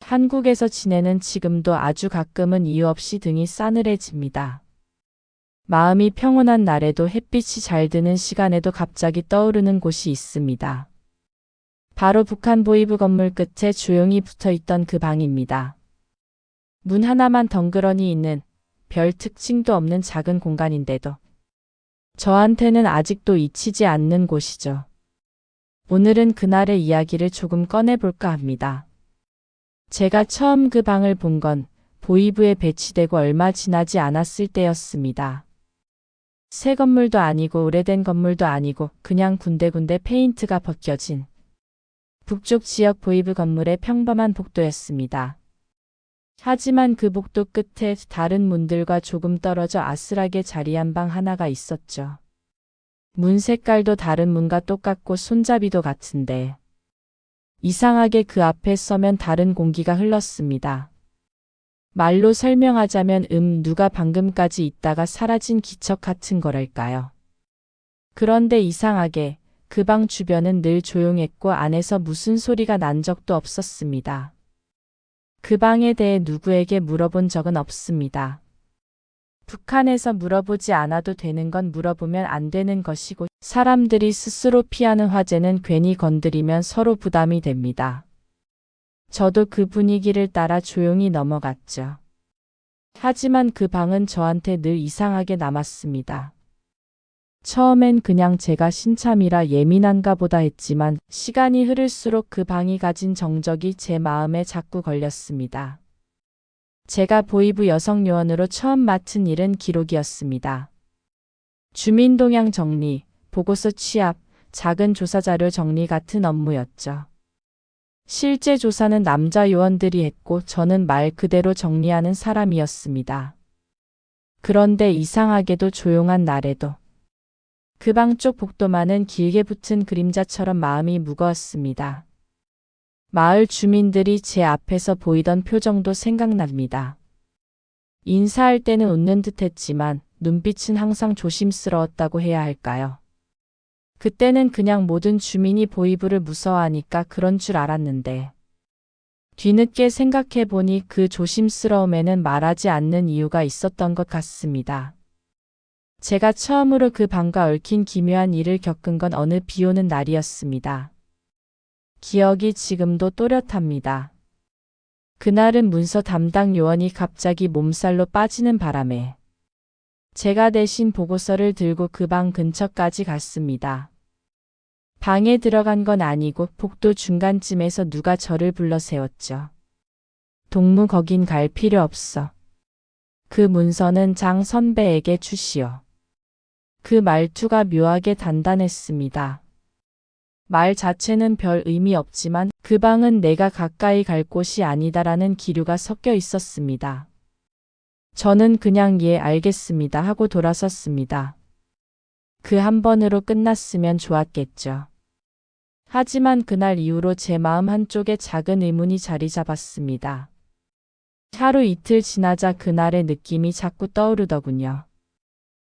한국에서 지내는 지금도 아주 가끔은 이유 없이 등이 싸늘해집니다. 마음이 평온한 날에도 햇빛이 잘 드는 시간에도 갑자기 떠오르는 곳이 있습니다. 바로 북한 보이브 건물 끝에 조용히 붙어있던 그 방입니다. 문 하나만 덩그러니 있는 별 특징도 없는 작은 공간인데도 저한테는 아직도 잊히지 않는 곳이죠. 오늘은 그날의 이야기를 조금 꺼내볼까 합니다. 제가 처음 그 방을 본 건 보이브에 배치되고 얼마 지나지 않았을 때였습니다. 새 건물도 아니고 오래된 건물도 아니고 그냥 군데군데 페인트가 벗겨진 북쪽 지역 보이브 건물의 평범한 복도였습니다. 하지만 그 복도 끝에 다른 문들과 조금 떨어져 아슬하게 자리한 방 하나가 있었죠. 문 색깔도 다른 문과 똑같고 손잡이도 같은데 이상하게 그 앞에 서면 다른 공기가 흘렀습니다. 말로 설명하자면 누가 방금까지 있다가 사라진 기척 같은 거랄까요. 그런데 이상하게 그 방 주변은 늘 조용했고 안에서 무슨 소리가 난 적도 없었습니다. 그 방에 대해 누구에게 물어본 적은 없습니다. 북한에서 물어보지 않아도 되는 건 물어보면 안 되는 것이고 사람들이 스스로 피하는 화제는 괜히 건드리면 서로 부담이 됩니다. 저도 그 분위기를 따라 조용히 넘어갔죠. 하지만 그 방은 저한테 늘 이상하게 남았습니다. 처음엔 그냥 제가 신참이라 예민한가 보다 했지만 시간이 흐를수록 그 방이 가진 정적이 제 마음에 자꾸 걸렸습니다. 제가 보이브 여성 요원으로 처음 맡은 일은 기록이었습니다. 주민동향 정리, 보고서 취합, 작은 조사자료 정리 같은 업무였죠. 실제 조사는 남자 요원들이 했고 저는 말 그대로 정리하는 사람이었습니다. 그런데 이상하게도 조용한 날에도 그 방 쪽 복도만은 길게 붙은 그림자처럼 마음이 무거웠습니다. 마을 주민들이 제 앞에서 보이던 표정도 생각납니다. 인사할 때는 웃는 듯 했지만 눈빛은 항상 조심스러웠다고 해야 할까요? 그때는 그냥 모든 주민이 보이브를 무서워하니까 그런 줄 알았는데 뒤늦게 생각해보니 그 조심스러움에는 말하지 않는 이유가 있었던 것 같습니다. 제가 처음으로 그 방과 얽힌 기묘한 일을 겪은 건 어느 비오는 날이었습니다. 기억이 지금도 또렷합니다. 그날은 문서 담당 요원이 갑자기 몸살로 빠지는 바람에 제가 대신 보고서를 들고 그 방 근처까지 갔습니다. 방에 들어간 건 아니고 복도 중간쯤에서 누가 저를 불러 세웠죠. 동무 거긴 갈 필요 없어. 그 문서는 장 선배에게 주시오. 그 말투가 묘하게 단단했습니다. 말 자체는 별 의미 없지만 그 방은 내가 가까이 갈 곳이 아니다라는 기류가 섞여 있었습니다. 저는 그냥 예 알겠습니다 하고 돌아섰습니다. 그 한 번으로 끝났으면 좋았겠죠. 하지만 그날 이후로 제 마음 한쪽에 작은 의문이 자리 잡았습니다. 하루 이틀 지나자 그날의 느낌이 자꾸 떠오르더군요.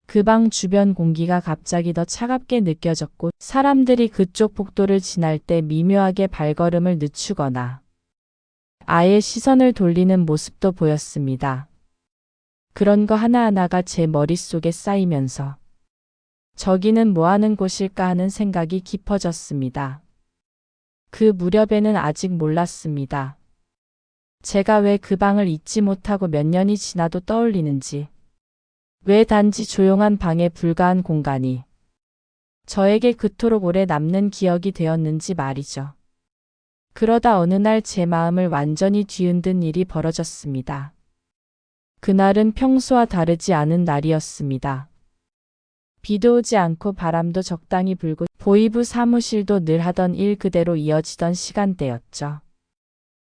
그 방 주변 공기가 갑자기 더 차갑게 느껴졌고 사람들이 그쪽 복도를 지날 때 미묘하게 발걸음을 늦추거나 아예 시선을 돌리는 모습도 보였습니다. 그런 거 하나하나가 제 머릿속에 쌓이면서 저기는 뭐 하는 곳일까 하는 생각이 깊어졌습니다. 그 무렵에는 아직 몰랐습니다. 제가 왜 그 방을 잊지 못하고 몇 년이 지나도 떠올리는지, 왜 단지 조용한 방에 불과한 공간이 저에게 그토록 오래 남는 기억이 되었는지 말이죠. 그러다 어느 날 제 마음을 완전히 뒤흔든 일이 벌어졌습니다. 그날은 평소와 다르지 않은 날이었습니다. 비도 오지 않고 바람도 적당히 불고 보이브 사무실도 늘 하던 일 그대로 이어지던 시간대였죠.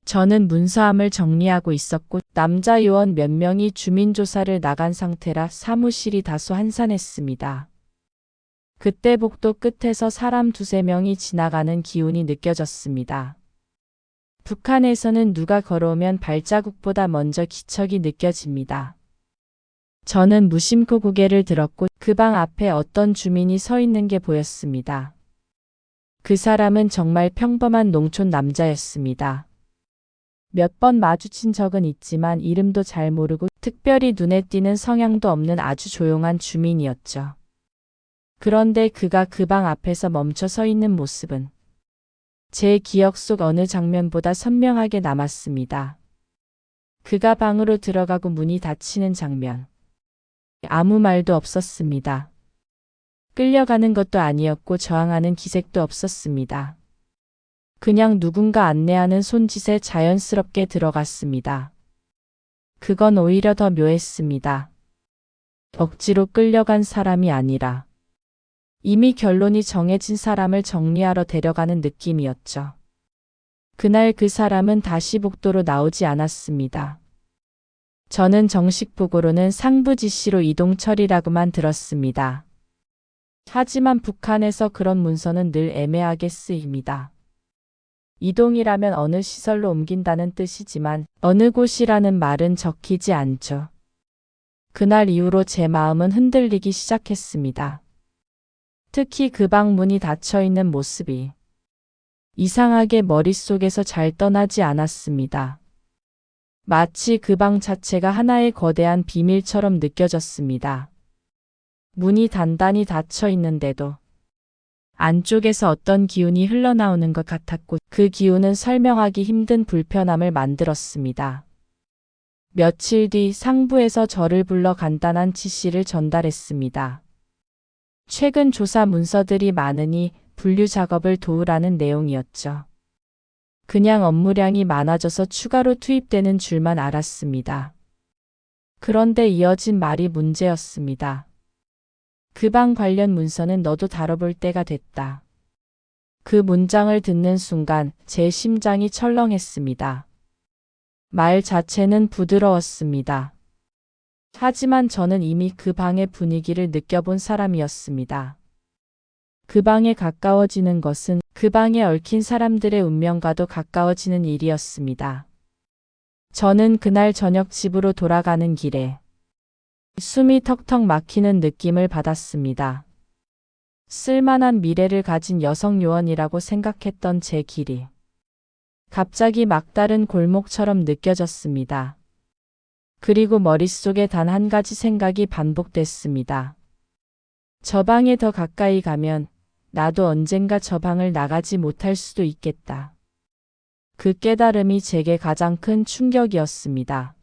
저는 문서함을 정리하고 있었고 남자 요원 몇 명이 주민조사를 나간 상태라 사무실이 다소 한산했습니다. 그때 복도 끝에서 사람 두세 명이 지나가는 기운이 느껴졌습니다. 북한에서는 누가 걸어오면 발자국보다 먼저 기척이 느껴집니다. 저는 무심코 고개를 들었고 그 방 앞에 어떤 주민이 서 있는 게 보였습니다. 그 사람은 정말 평범한 농촌 남자였습니다. 몇 번 마주친 적은 있지만 이름도 잘 모르고 특별히 눈에 띄는 성향도 없는 아주 조용한 주민이었죠. 그런데 그가 그 방 앞에서 멈춰 서 있는 모습은 제 기억 속 어느 장면보다 선명하게 남았습니다. 그가 방으로 들어가고 문이 닫히는 장면. 아무 말도 없었습니다. 끌려가는 것도 아니었고 저항하는 기색도 없었습니다. 그냥 누군가 안내하는 손짓에 자연스럽게 들어갔습니다. 그건 오히려 더 묘했습니다. 억지로 끌려간 사람이 아니라 이미 결론이 정해진 사람을 정리하러 데려가는 느낌이었죠. 그날 그 사람은 다시 복도로 나오지 않았습니다. 저는 정식 보고로는 상부 지시로 이동 처리라고만 들었습니다. 하지만 북한에서 그런 문서는 늘 애매하게 쓰입니다. 이동이라면 어느 시설로 옮긴다는 뜻이지만 어느 곳이라는 말은 적히지 않죠. 그날 이후로 제 마음은 흔들리기 시작했습니다. 특히 그 방 문이 닫혀 있는 모습이 이상하게 머릿속에서 잘 떠나지 않았습니다. 마치 그 방 자체가 하나의 거대한 비밀처럼 느껴졌습니다. 문이 단단히 닫혀 있는데도 안쪽에서 어떤 기운이 흘러나오는 것 같았고 그 기운은 설명하기 힘든 불편함을 만들었습니다. 며칠 뒤 상부에서 저를 불러 간단한 지시를 전달했습니다. 최근 조사 문서들이 많으니 분류 작업을 도우라는 내용이었죠. 그냥 업무량이 많아져서 추가로 투입되는 줄만 알았습니다. 그런데 이어진 말이 문제였습니다. 그 방 관련 문서는 너도 다뤄볼 때가 됐다. 그 문장을 듣는 순간 제 심장이 철렁했습니다. 말 자체는 부드러웠습니다. 하지만 저는 이미 그 방의 분위기를 느껴본 사람이었습니다. 그 방에 가까워지는 것은 그 방에 얽힌 사람들의 운명과도 가까워지는 일이었습니다. 저는 그날 저녁 집으로 돌아가는 길에 숨이 턱턱 막히는 느낌을 받았습니다. 쓸만한 미래를 가진 여성 요원이라고 생각했던 제 길이 갑자기 막다른 골목처럼 느껴졌습니다. 그리고 머릿속에 단 한 가지 생각이 반복됐습니다. 저 방에 더 가까이 가면 나도 언젠가 저 방을 나가지 못할 수도 있겠다. 그 깨달음이 제게 가장 큰 충격이었습니다.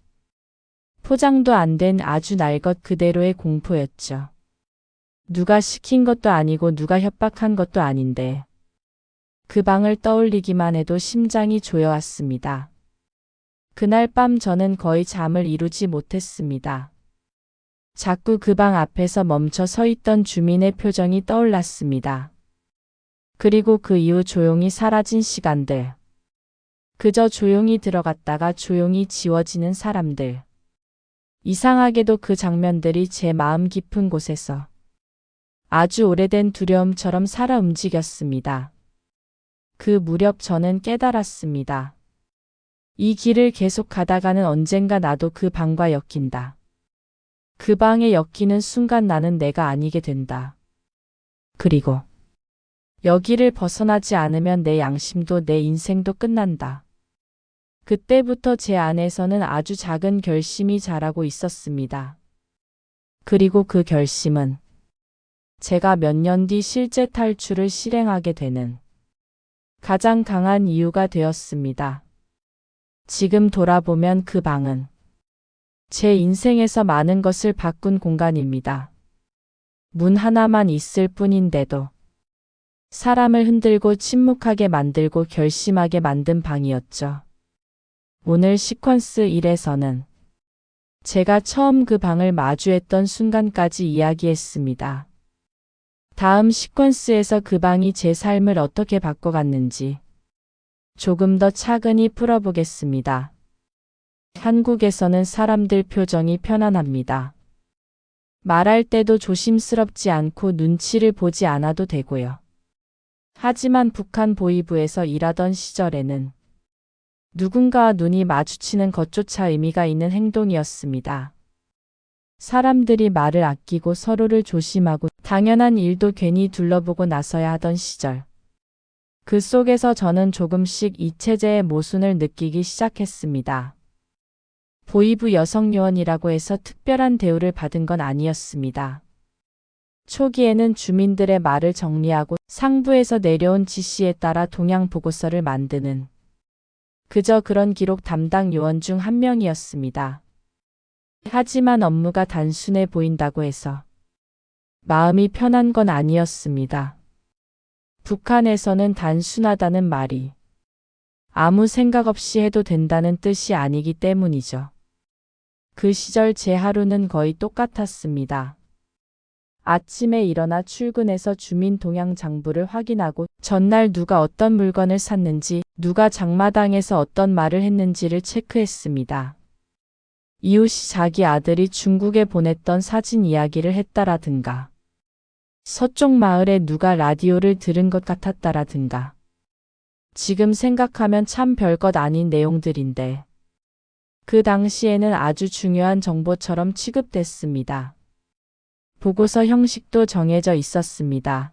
포장도 안 된 아주 날 것 그대로의 공포였죠. 누가 시킨 것도 아니고 누가 협박한 것도 아닌데 그 방을 떠올리기만 해도 심장이 조여왔습니다. 그날 밤 저는 거의 잠을 이루지 못했습니다. 자꾸 그 방 앞에서 멈춰 서 있던 주민의 표정이 떠올랐습니다. 그리고 그 이후 조용히 사라진 시간들. 그저 조용히 들어갔다가 조용히 지워지는 사람들. 이상하게도 그 장면들이 제 마음 깊은 곳에서 아주 오래된 두려움처럼 살아 움직였습니다. 그 무렵 저는 깨달았습니다. 이 길을 계속 가다가는 언젠가 나도 그 방과 엮인다. 그 방에 엮이는 순간 나는 내가 아니게 된다. 그리고 여기를 벗어나지 않으면 내 양심도 내 인생도 끝난다. 그때부터 제 안에서는 아주 작은 결심이 자라고 있었습니다. 그리고 그 결심은 제가 몇 년 뒤 실제 탈출을 실행하게 되는 가장 강한 이유가 되었습니다. 지금 돌아보면 그 방은 제 인생에서 많은 것을 바꾼 공간입니다. 문 하나만 있을 뿐인데도 사람을 흔들고 침묵하게 만들고 결심하게 만든 방이었죠. 오늘 시퀀스 1에서는 제가 처음 그 방을 마주했던 순간까지 이야기했습니다. 다음 시퀀스에서 그 방이 제 삶을 어떻게 바꿔갔는지 조금 더 차근히 풀어보겠습니다. 한국에서는 사람들 표정이 편안합니다. 말할 때도 조심스럽지 않고 눈치를 보지 않아도 되고요. 하지만 북한 보위부에서 일하던 시절에는 누군가와 눈이 마주치는 것조차 의미가 있는 행동이었습니다. 사람들이 말을 아끼고 서로를 조심하고 당연한 일도 괜히 둘러보고 나서야 하던 시절. 그 속에서 저는 조금씩 이 체제의 모순을 느끼기 시작했습니다. 보이부 여성요원이라고 해서 특별한 대우를 받은 건 아니었습니다. 초기에는 주민들의 말을 정리하고 상부에서 내려온 지시에 따라 동향 보고서를 만드는 그저 그런 기록 담당 요원 중 한 명이었습니다. 하지만 업무가 단순해 보인다고 해서 마음이 편한 건 아니었습니다. 북한에서는 단순하다는 말이 아무 생각 없이 해도 된다는 뜻이 아니기 때문이죠. 그 시절 제 하루는 거의 똑같았습니다. 아침에 일어나 출근해서 주민 동향 장부를 확인하고 전날 누가 어떤 물건을 샀는지, 누가 장마당에서 어떤 말을 했는지를 체크했습니다. 이웃이 자기 아들이 중국에 보냈던 사진 이야기를 했다라든가, 서쪽 마을에 누가 라디오를 들은 것 같았다라든가. 지금 생각하면 참 별것 아닌 내용들인데 그 당시에는 아주 중요한 정보처럼 취급됐습니다. 보고서 형식도 정해져 있었습니다.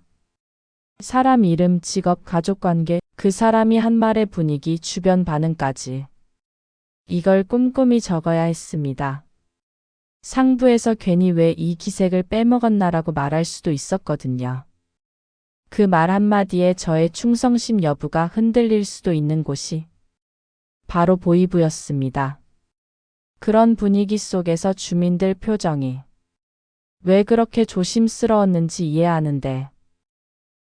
사람 이름, 직업, 가족관계, 그 사람이 한 말의 분위기, 주변 반응까지. 이걸 꼼꼼히 적어야 했습니다. 상부에서 괜히 왜 이 기색을 빼먹었나라고 말할 수도 있었거든요. 그 말 한마디에 저의 충성심 여부가 흔들릴 수도 있는 곳이 바로 보이부였습니다. 그런 분위기 속에서 주민들 표정이 왜 그렇게 조심스러웠는지 이해하는데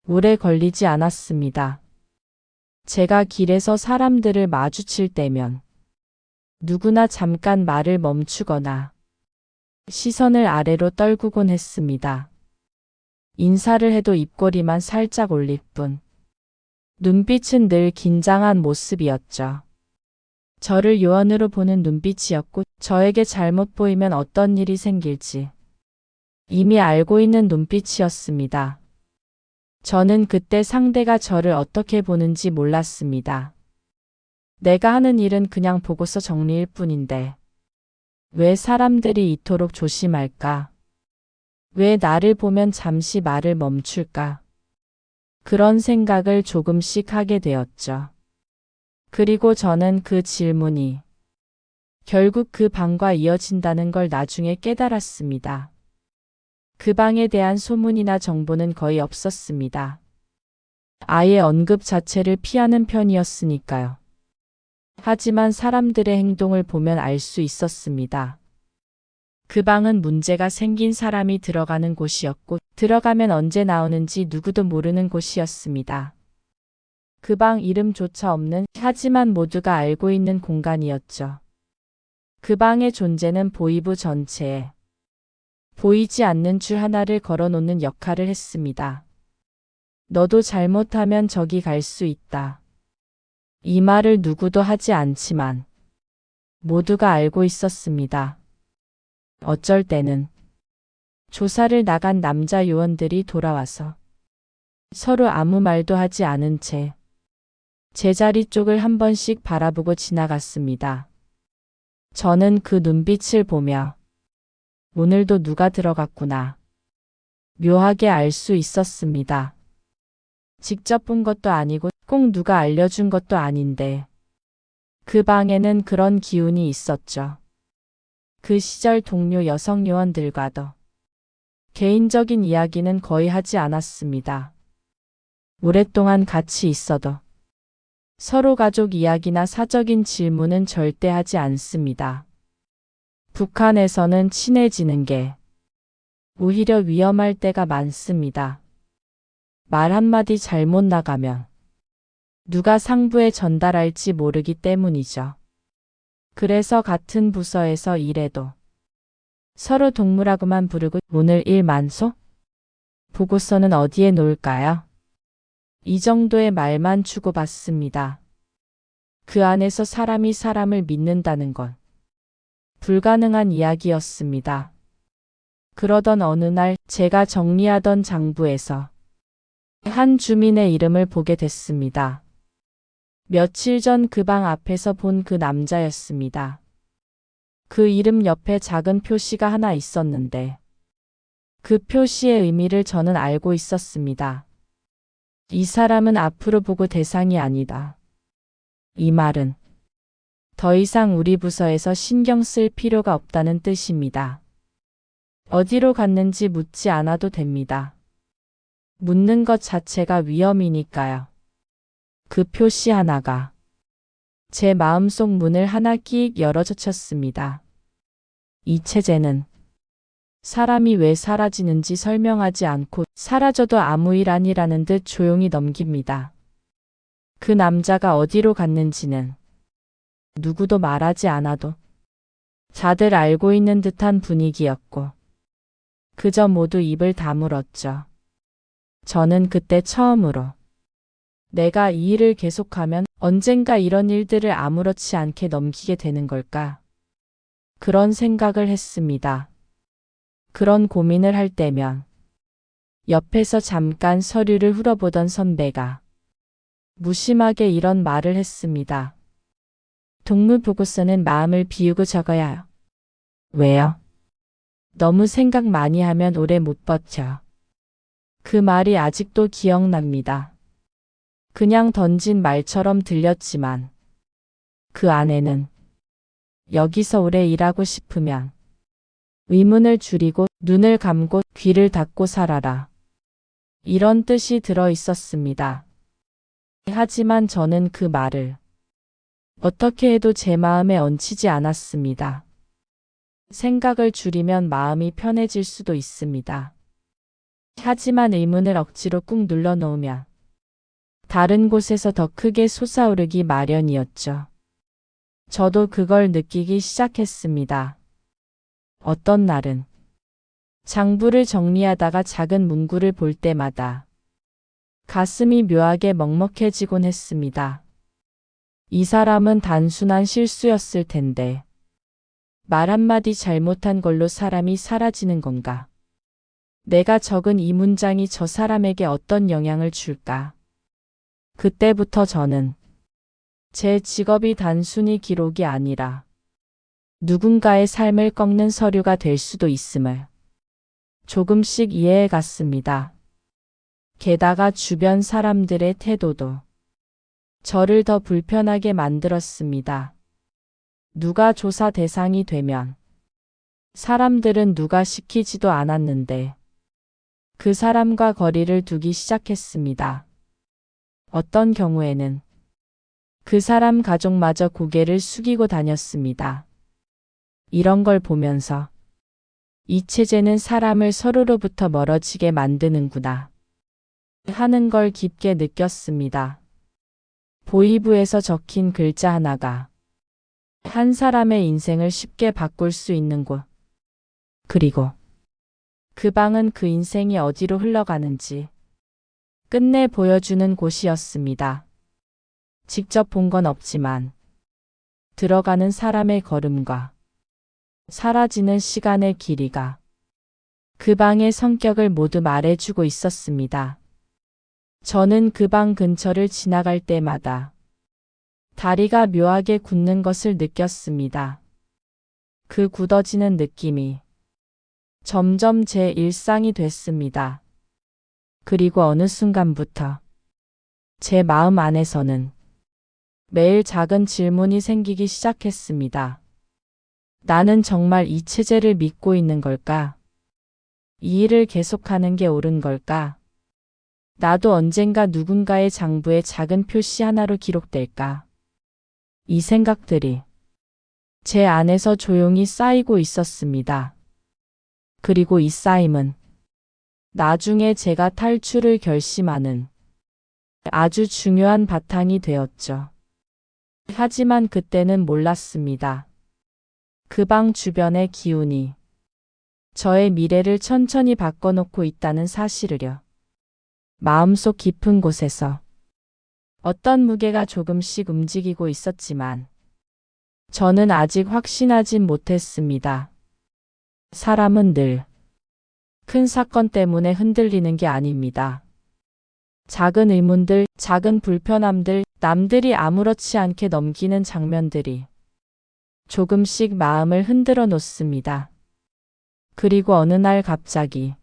오래 걸리지 않았습니다. 제가 길에서 사람들을 마주칠 때면 누구나 잠깐 말을 멈추거나 시선을 아래로 떨구곤 했습니다. 인사를 해도 입꼬리만 살짝 올릴 뿐. 눈빛은 늘 긴장한 모습이었죠. 저를 요원으로 보는 눈빛이었고 저에게 잘못 보이면 어떤 일이 생길지 이미 알고 있는 눈빛이었습니다. 저는 그때 상대가 저를 어떻게 보는지 몰랐습니다. 내가 하는 일은 그냥 보고서 정리일 뿐인데 왜 사람들이 이토록 조심할까? 왜 나를 보면 잠시 말을 멈출까? 그런 생각을 조금씩 하게 되었죠. 그리고 저는 그 질문이 결국 그 방과 이어진다는 걸 나중에 깨달았습니다. 그 방에 대한 소문이나 정보는 거의 없었습니다. 아예 언급 자체를 피하는 편이었으니까요. 하지만 사람들의 행동을 보면 알 수 있었습니다. 그 방은 문제가 생긴 사람이 들어가는 곳이었고 들어가면 언제 나오는지 누구도 모르는 곳이었습니다. 그 방 이름조차 없는 하지만 모두가 알고 있는 공간이었죠. 그 방의 존재는 보이부 전체에 보이지 않는 줄 하나를 걸어놓는 역할을 했습니다. 너도 잘못하면 저기 갈 수 있다. 이 말을 누구도 하지 않지만 모두가 알고 있었습니다. 어쩔 때는 조사를 나간 남자 요원들이 돌아와서 서로 아무 말도 하지 않은 채 제자리 쪽을 한 번씩 바라보고 지나갔습니다. 저는 그 눈빛을 보며 오늘도 누가 들어갔구나. 묘하게 알 수 있었습니다. 직접 본 것도 아니고 꼭 누가 알려준 것도 아닌데 그 방에는 그런 기운이 있었죠. 그 시절 동료 여성 요원들과도 개인적인 이야기는 거의 하지 않았습니다. 오랫동안 같이 있어도 서로 가족 이야기나 사적인 질문은 절대 하지 않습니다. 북한에서는 친해지는 게 오히려 위험할 때가 많습니다. 말 한마디 잘못 나가면 누가 상부에 전달할지 모르기 때문이죠. 그래서 같은 부서에서 일해도 서로 동무라고만 부르고 오늘 일 많소? 보고서는 어디에 놓을까요? 이 정도의 말만 주고받습니다. 그 안에서 사람이 사람을 믿는다는 건 불가능한 이야기였습니다. 그러던 어느 날 제가 정리하던 장부에서 한 주민의 이름을 보게 됐습니다. 며칠 전 그 방 앞에서 본 그 남자였습니다. 그 이름 옆에 작은 표시가 하나 있었는데 그 표시의 의미를 저는 알고 있었습니다. 이 사람은 앞으로 보고 대상이 아니다. 이 말은 더 이상 우리 부서에서 신경 쓸 필요가 없다는 뜻입니다. 어디로 갔는지 묻지 않아도 됩니다. 묻는 것 자체가 위험이니까요. 그 표시 하나가 제 마음속 문을 하나 끼익 열어젖혔습니다. 이 체제는 사람이 왜 사라지는지 설명하지 않고 사라져도 아무 일 아니라는 듯 조용히 넘깁니다. 그 남자가 어디로 갔는지는 누구도 말하지 않아도 다들 알고 있는 듯한 분위기였고 그저 모두 입을 다물었죠. 저는 그때 처음으로 내가 이 일을 계속하면 언젠가 이런 일들을 아무렇지 않게 넘기게 되는 걸까? 그런 생각을 했습니다. 그런 고민을 할 때면 옆에서 잠깐 서류를 훑어보던 선배가 무심하게 이런 말을 했습니다. 동무보고서는 마음을 비우고 적어야 해요. 왜요? 너무 생각 많이 하면 오래 못 버텨. 그 말이 아직도 기억납니다. 그냥 던진 말처럼 들렸지만 그 안에는 여기서 오래 일하고 싶으면 의문을 줄이고 눈을 감고 귀를 닫고 살아라. 이런 뜻이 들어 있었습니다. 하지만 저는 그 말을 어떻게 해도 제 마음에 얹히지 않았습니다. 생각을 줄이면 마음이 편해질 수도 있습니다. 하지만 의문을 억지로 꾹 눌러 놓으면 다른 곳에서 더 크게 솟아오르기 마련이었죠. 저도 그걸 느끼기 시작했습니다. 어떤 날은 장부를 정리하다가 작은 문구를 볼 때마다 가슴이 묘하게 먹먹해지곤 했습니다. 이 사람은 단순한 실수였을 텐데 말 한마디 잘못한 걸로 사람이 사라지는 건가? 내가 적은 이 문장이 저 사람에게 어떤 영향을 줄까? 그때부터 저는 제 직업이 단순히 기록이 아니라 누군가의 삶을 꺾는 서류가 될 수도 있음을 조금씩 이해해 갔습니다. 게다가 주변 사람들의 태도도 저를 더 불편하게 만들었습니다. 누가 조사 대상이 되면 사람들은 누가 시키지도 않았는데 그 사람과 거리를 두기 시작했습니다. 어떤 경우에는 그 사람 가족마저 고개를 숙이고 다녔습니다. 이런 걸 보면서 이 체제는 사람을 서로로부터 멀어지게 만드는구나 하는 걸 깊게 느꼈습니다. 보이부에서 적힌 글자 하나가 한 사람의 인생을 쉽게 바꿀 수 있는 곳. 그리고 그 방은 그 인생이 어디로 흘러가는지 끝내 보여주는 곳이었습니다. 직접 본 건 없지만 들어가는 사람의 걸음과 사라지는 시간의 길이가 그 방의 성격을 모두 말해주고 있었습니다. 저는 그 방 근처를 지나갈 때마다 다리가 묘하게 굳는 것을 느꼈습니다. 그 굳어지는 느낌이 점점 제 일상이 됐습니다. 그리고 어느 순간부터 제 마음 안에서는 매일 작은 질문이 생기기 시작했습니다. 나는 정말 이 체제를 믿고 있는 걸까? 이 일을 계속하는 게 옳은 걸까? 나도 언젠가 누군가의 장부에 작은 표시 하나로 기록될까? 이 생각들이 제 안에서 조용히 쌓이고 있었습니다. 그리고 이 쌓임은 나중에 제가 탈출을 결심하는 아주 중요한 바탕이 되었죠. 하지만 그때는 몰랐습니다. 그 방 주변의 기운이 저의 미래를 천천히 바꿔놓고 있다는 사실을요. 마음속 깊은 곳에서 어떤 무게가 조금씩 움직이고 있었지만 저는 아직 확신하진 못했습니다. 사람은 늘 큰 사건 때문에 흔들리는 게 아닙니다. 작은 의문들, 작은 불편함들, 남들이 아무렇지 않게 넘기는 장면들이 조금씩 마음을 흔들어 놓습니다. 그리고 어느 날 갑자기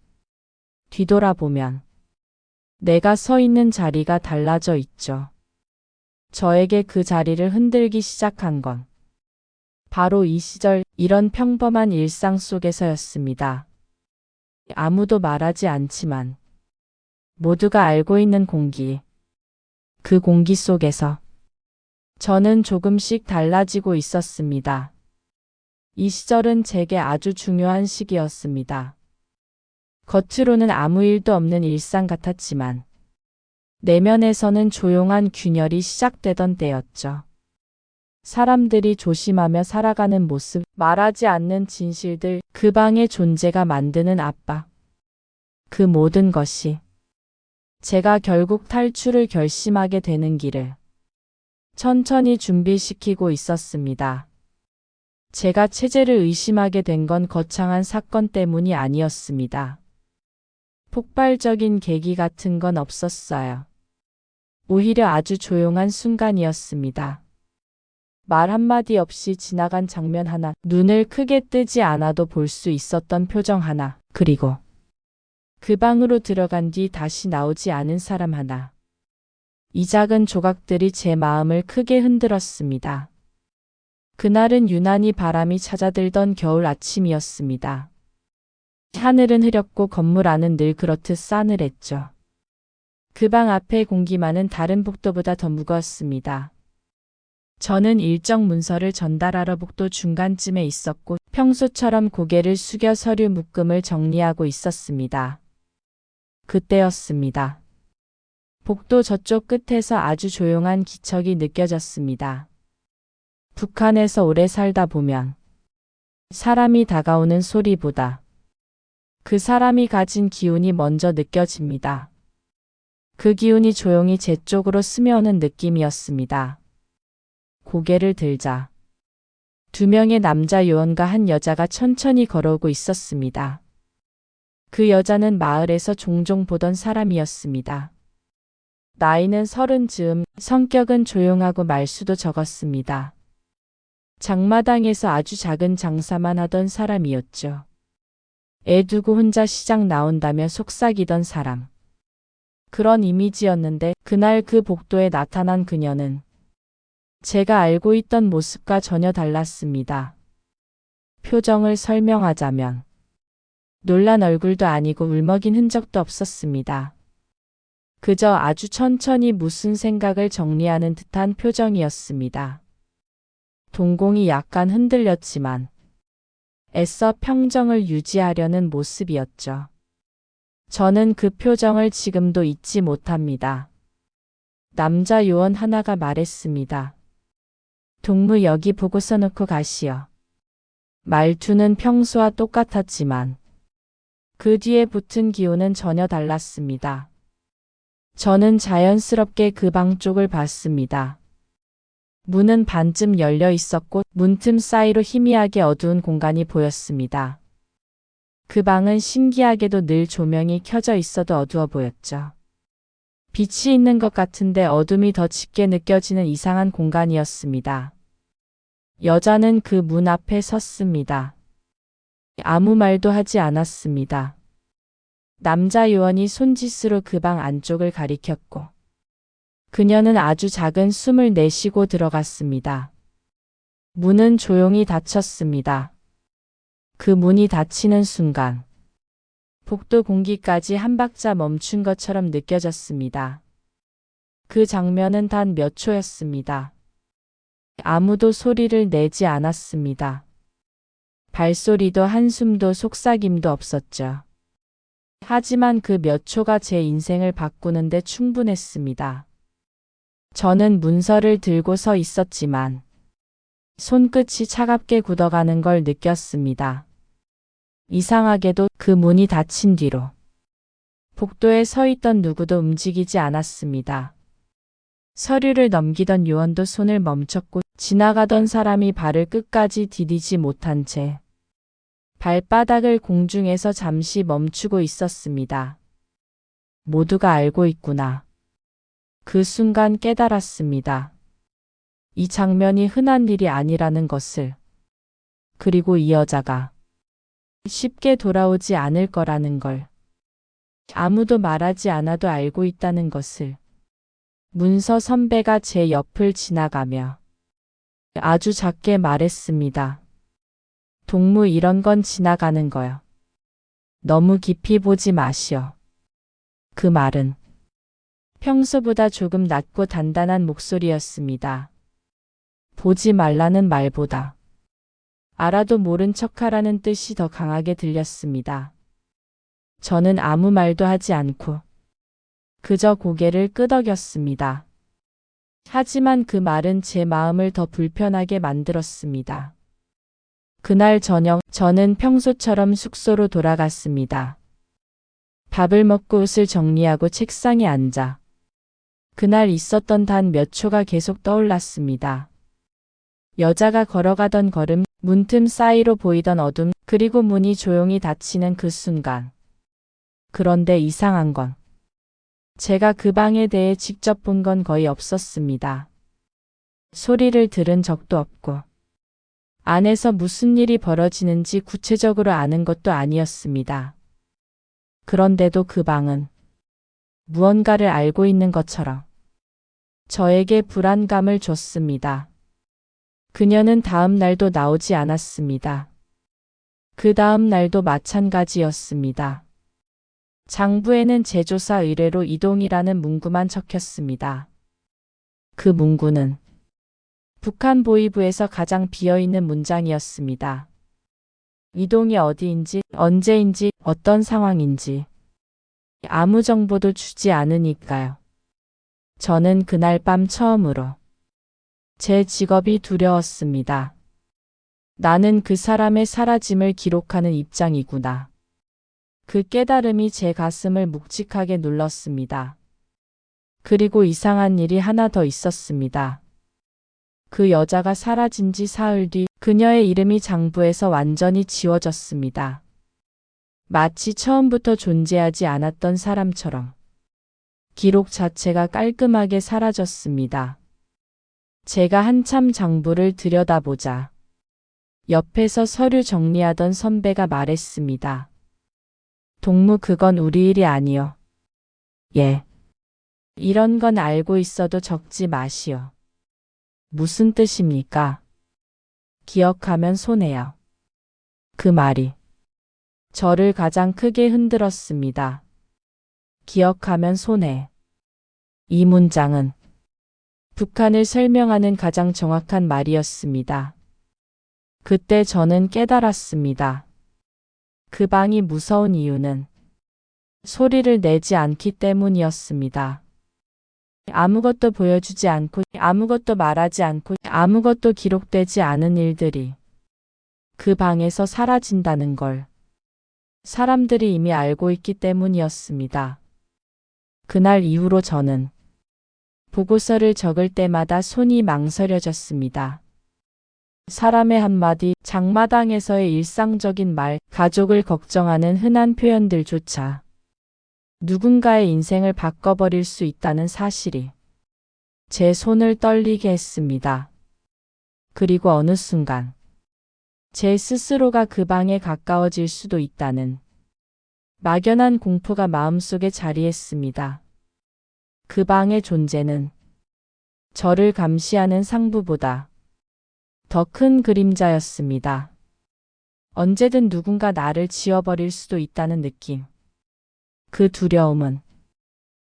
뒤돌아보면 내가 서 있는 자리가 달라져 있죠. 저에게 그 자리를 흔들기 시작한 건 바로 이 시절 이런 평범한 일상 속에서였습니다. 아무도 말하지 않지만 모두가 알고 있는 공기. 그 공기 속에서 저는 조금씩 달라지고 있었습니다. 이 시절은 제게 아주 중요한 시기였습니다. 겉으로는 아무 일도 없는 일상 같았지만 내면에서는 조용한 균열이 시작되던 때였죠. 사람들이 조심하며 살아가는 모습, 말하지 않는 진실들, 그 방의 존재가 만드는 압박. 그 모든 것이 제가 결국 탈출을 결심하게 되는 길을 천천히 준비시키고 있었습니다. 제가 체제를 의심하게 된 건 거창한 사건 때문이 아니었습니다. 폭발적인 계기 같은 건 없었어요. 오히려 아주 조용한 순간이었습니다. 말 한마디 없이 지나간 장면 하나, 눈을 크게 뜨지 않아도 볼 수 있었던 표정 하나, 그리고 그 방으로 들어간 뒤 다시 나오지 않은 사람 하나. 이 작은 조각들이 제 마음을 크게 흔들었습니다. 그날은 유난히 바람이 찾아들던 겨울 아침이었습니다. 하늘은 흐렸고 건물 안은 늘 그렇듯 싸늘했죠. 그 방 앞의 공기만은 다른 복도보다 더 무거웠습니다. 저는 일정 문서를 전달하러 복도 중간쯤에 있었고 평소처럼 고개를 숙여 서류 묶음을 정리하고 있었습니다. 그때였습니다. 복도 저쪽 끝에서 아주 조용한 기척이 느껴졌습니다. 북한에서 오래 살다 보면 사람이 다가오는 소리보다 그 사람이 가진 기운이 먼저 느껴집니다. 그 기운이 조용히 제 쪽으로 스며오는 느낌이었습니다. 고개를 들자 두 명의 남자 요원과 한 여자가 천천히 걸어오고 있었습니다. 그 여자는 마을에서 종종 보던 사람이었습니다. 나이는 30 즈음, 성격은 조용하고 말수도 적었습니다. 장마당에서 아주 작은 장사만 하던 사람이었죠. 애 두고 혼자 시장 나온다며 속삭이던 사람. 그런 이미지였는데 그날 그 복도에 나타난 그녀는 제가 알고 있던 모습과 전혀 달랐습니다. 표정을 설명하자면 놀란 얼굴도 아니고 울먹인 흔적도 없었습니다. 그저 아주 천천히 무슨 생각을 정리하는 듯한 표정이었습니다. 동공이 약간 흔들렸지만 애써 평정을 유지하려는 모습이었죠. 저는 그 표정을 지금도 잊지 못합니다. 남자 요원 하나가 말했습니다. 동무 여기 보고 써놓고 가시오. 말투는 평소와 똑같았지만 그 뒤에 붙은 기운은 전혀 달랐습니다. 저는 자연스럽게 그 방 쪽을 봤습니다. 문은 반쯤 열려 있었고 문틈 사이로 희미하게 어두운 공간이 보였습니다. 그 방은 신기하게도 늘 조명이 켜져 있어도 어두워 보였죠. 빛이 있는 것 같은데 어둠이 더 짙게 느껴지는 이상한 공간이었습니다. 여자는 그 문 앞에 섰습니다. 아무 말도 하지 않았습니다. 남자 요원이 손짓으로 그 방 안쪽을 가리켰고 그녀는 아주 작은 숨을 내쉬고 들어갔습니다. 문은 조용히 닫혔습니다. 그 문이 닫히는 순간 복도 공기까지 한 박자 멈춘 것처럼 느껴졌습니다. 그 장면은 단 몇 초였습니다. 아무도 소리를 내지 않았습니다. 발소리도 한숨도 속삭임도 없었죠. 하지만 그 몇 초가 제 인생을 바꾸는데 충분했습니다. 저는 문서를 들고 서 있었지만 손끝이 차갑게 굳어가는 걸 느꼈습니다. 이상하게도 그 문이 닫힌 뒤로 복도에 서 있던 누구도 움직이지 않았습니다. 서류를 넘기던 요원도 손을 멈췄고 지나가던 사람이 발을 끝까지 디디지 못한 채 발바닥을 공중에서 잠시 멈추고 있었습니다. 모두가 알고 있구나. 그 순간 깨달았습니다. 이 장면이 흔한 일이 아니라는 것을. 그리고 이 여자가 쉽게 돌아오지 않을 거라는 걸. 아무도 말하지 않아도 알고 있다는 것을. 문서 선배가 제 옆을 지나가며 아주 작게 말했습니다. 동무, 이런 건 지나가는 거요. 너무 깊이 보지 마시오. 그 말은 평소보다 조금 낮고 단단한 목소리였습니다. 보지 말라는 말보다 알아도 모른 척하라는 뜻이 더 강하게 들렸습니다. 저는 아무 말도 하지 않고 그저 고개를 끄덕였습니다. 하지만 그 말은 제 마음을 더 불편하게 만들었습니다. 그날 저녁 저는 평소처럼 숙소로 돌아갔습니다. 밥을 먹고 옷을 정리하고 책상에 앉아 그날 있었던 단 몇 초가 계속 떠올랐습니다. 여자가 걸어가던 걸음, 문틈 사이로 보이던 어둠, 그리고 문이 조용히 닫히는 그 순간. 그런데 이상한 건 제가 그 방에 대해 직접 본 건 거의 없었습니다. 소리를 들은 적도 없고 안에서 무슨 일이 벌어지는지 구체적으로 아는 것도 아니었습니다. 그런데도 그 방은 무언가를 알고 있는 것처럼 저에게 불안감을 줬습니다. 그녀는 다음 날도 나오지 않았습니다. 그 다음 날도 마찬가지였습니다. 장부에는 재조사 의뢰로 이동이라는 문구만 적혔습니다. 그 문구는 북한 보위부에서 가장 비어있는 문장이었습니다. 이동이 어디인지, 언제인지, 어떤 상황인지 아무 정보도 주지 않으니까요. 저는 그날 밤 처음으로 제 직업이 두려웠습니다. 나는 그 사람의 사라짐을 기록하는 입장이구나. 그 깨달음이 제 가슴을 묵직하게 눌렀습니다. 그리고 이상한 일이 하나 더 있었습니다. 그 여자가 사라진 지 사흘 뒤 그녀의 이름이 장부에서 완전히 지워졌습니다. 마치 처음부터 존재하지 않았던 사람처럼 기록 자체가 깔끔하게 사라졌습니다. 제가 한참 장부를 들여다보자 옆에서 서류 정리하던 선배가 말했습니다. 동무, 그건 우리 일이 아니요. 예. 이런 건 알고 있어도 적지 마시오. 무슨 뜻입니까? 기억하면 손해요. 그 말이 저를 가장 크게 흔들었습니다. 기억하면 손해. 이 문장은 북한을 설명하는 가장 정확한 말이었습니다. 그때 저는 깨달았습니다. 그 방이 무서운 이유는 소리를 내지 않기 때문이었습니다. 아무것도 보여주지 않고, 아무것도 말하지 않고, 아무것도 기록되지 않은 일들이 그 방에서 사라진다는 걸 사람들이 이미 알고 있기 때문이었습니다. 그날 이후로 저는 보고서를 적을 때마다 손이 망설여졌습니다. 사람의 한마디, 장마당에서의 일상적인 말, 가족을 걱정하는 흔한 표현들조차 누군가의 인생을 바꿔버릴 수 있다는 사실이 제 손을 떨리게 했습니다. 그리고 어느 순간 제 스스로가 그 방에 가까워질 수도 있다는 막연한 공포가 마음속에 자리했습니다. 그 방의 존재는 저를 감시하는 상부보다 더 큰 그림자였습니다. 언제든 누군가 나를 지워버릴 수도 있다는 느낌. 그 두려움은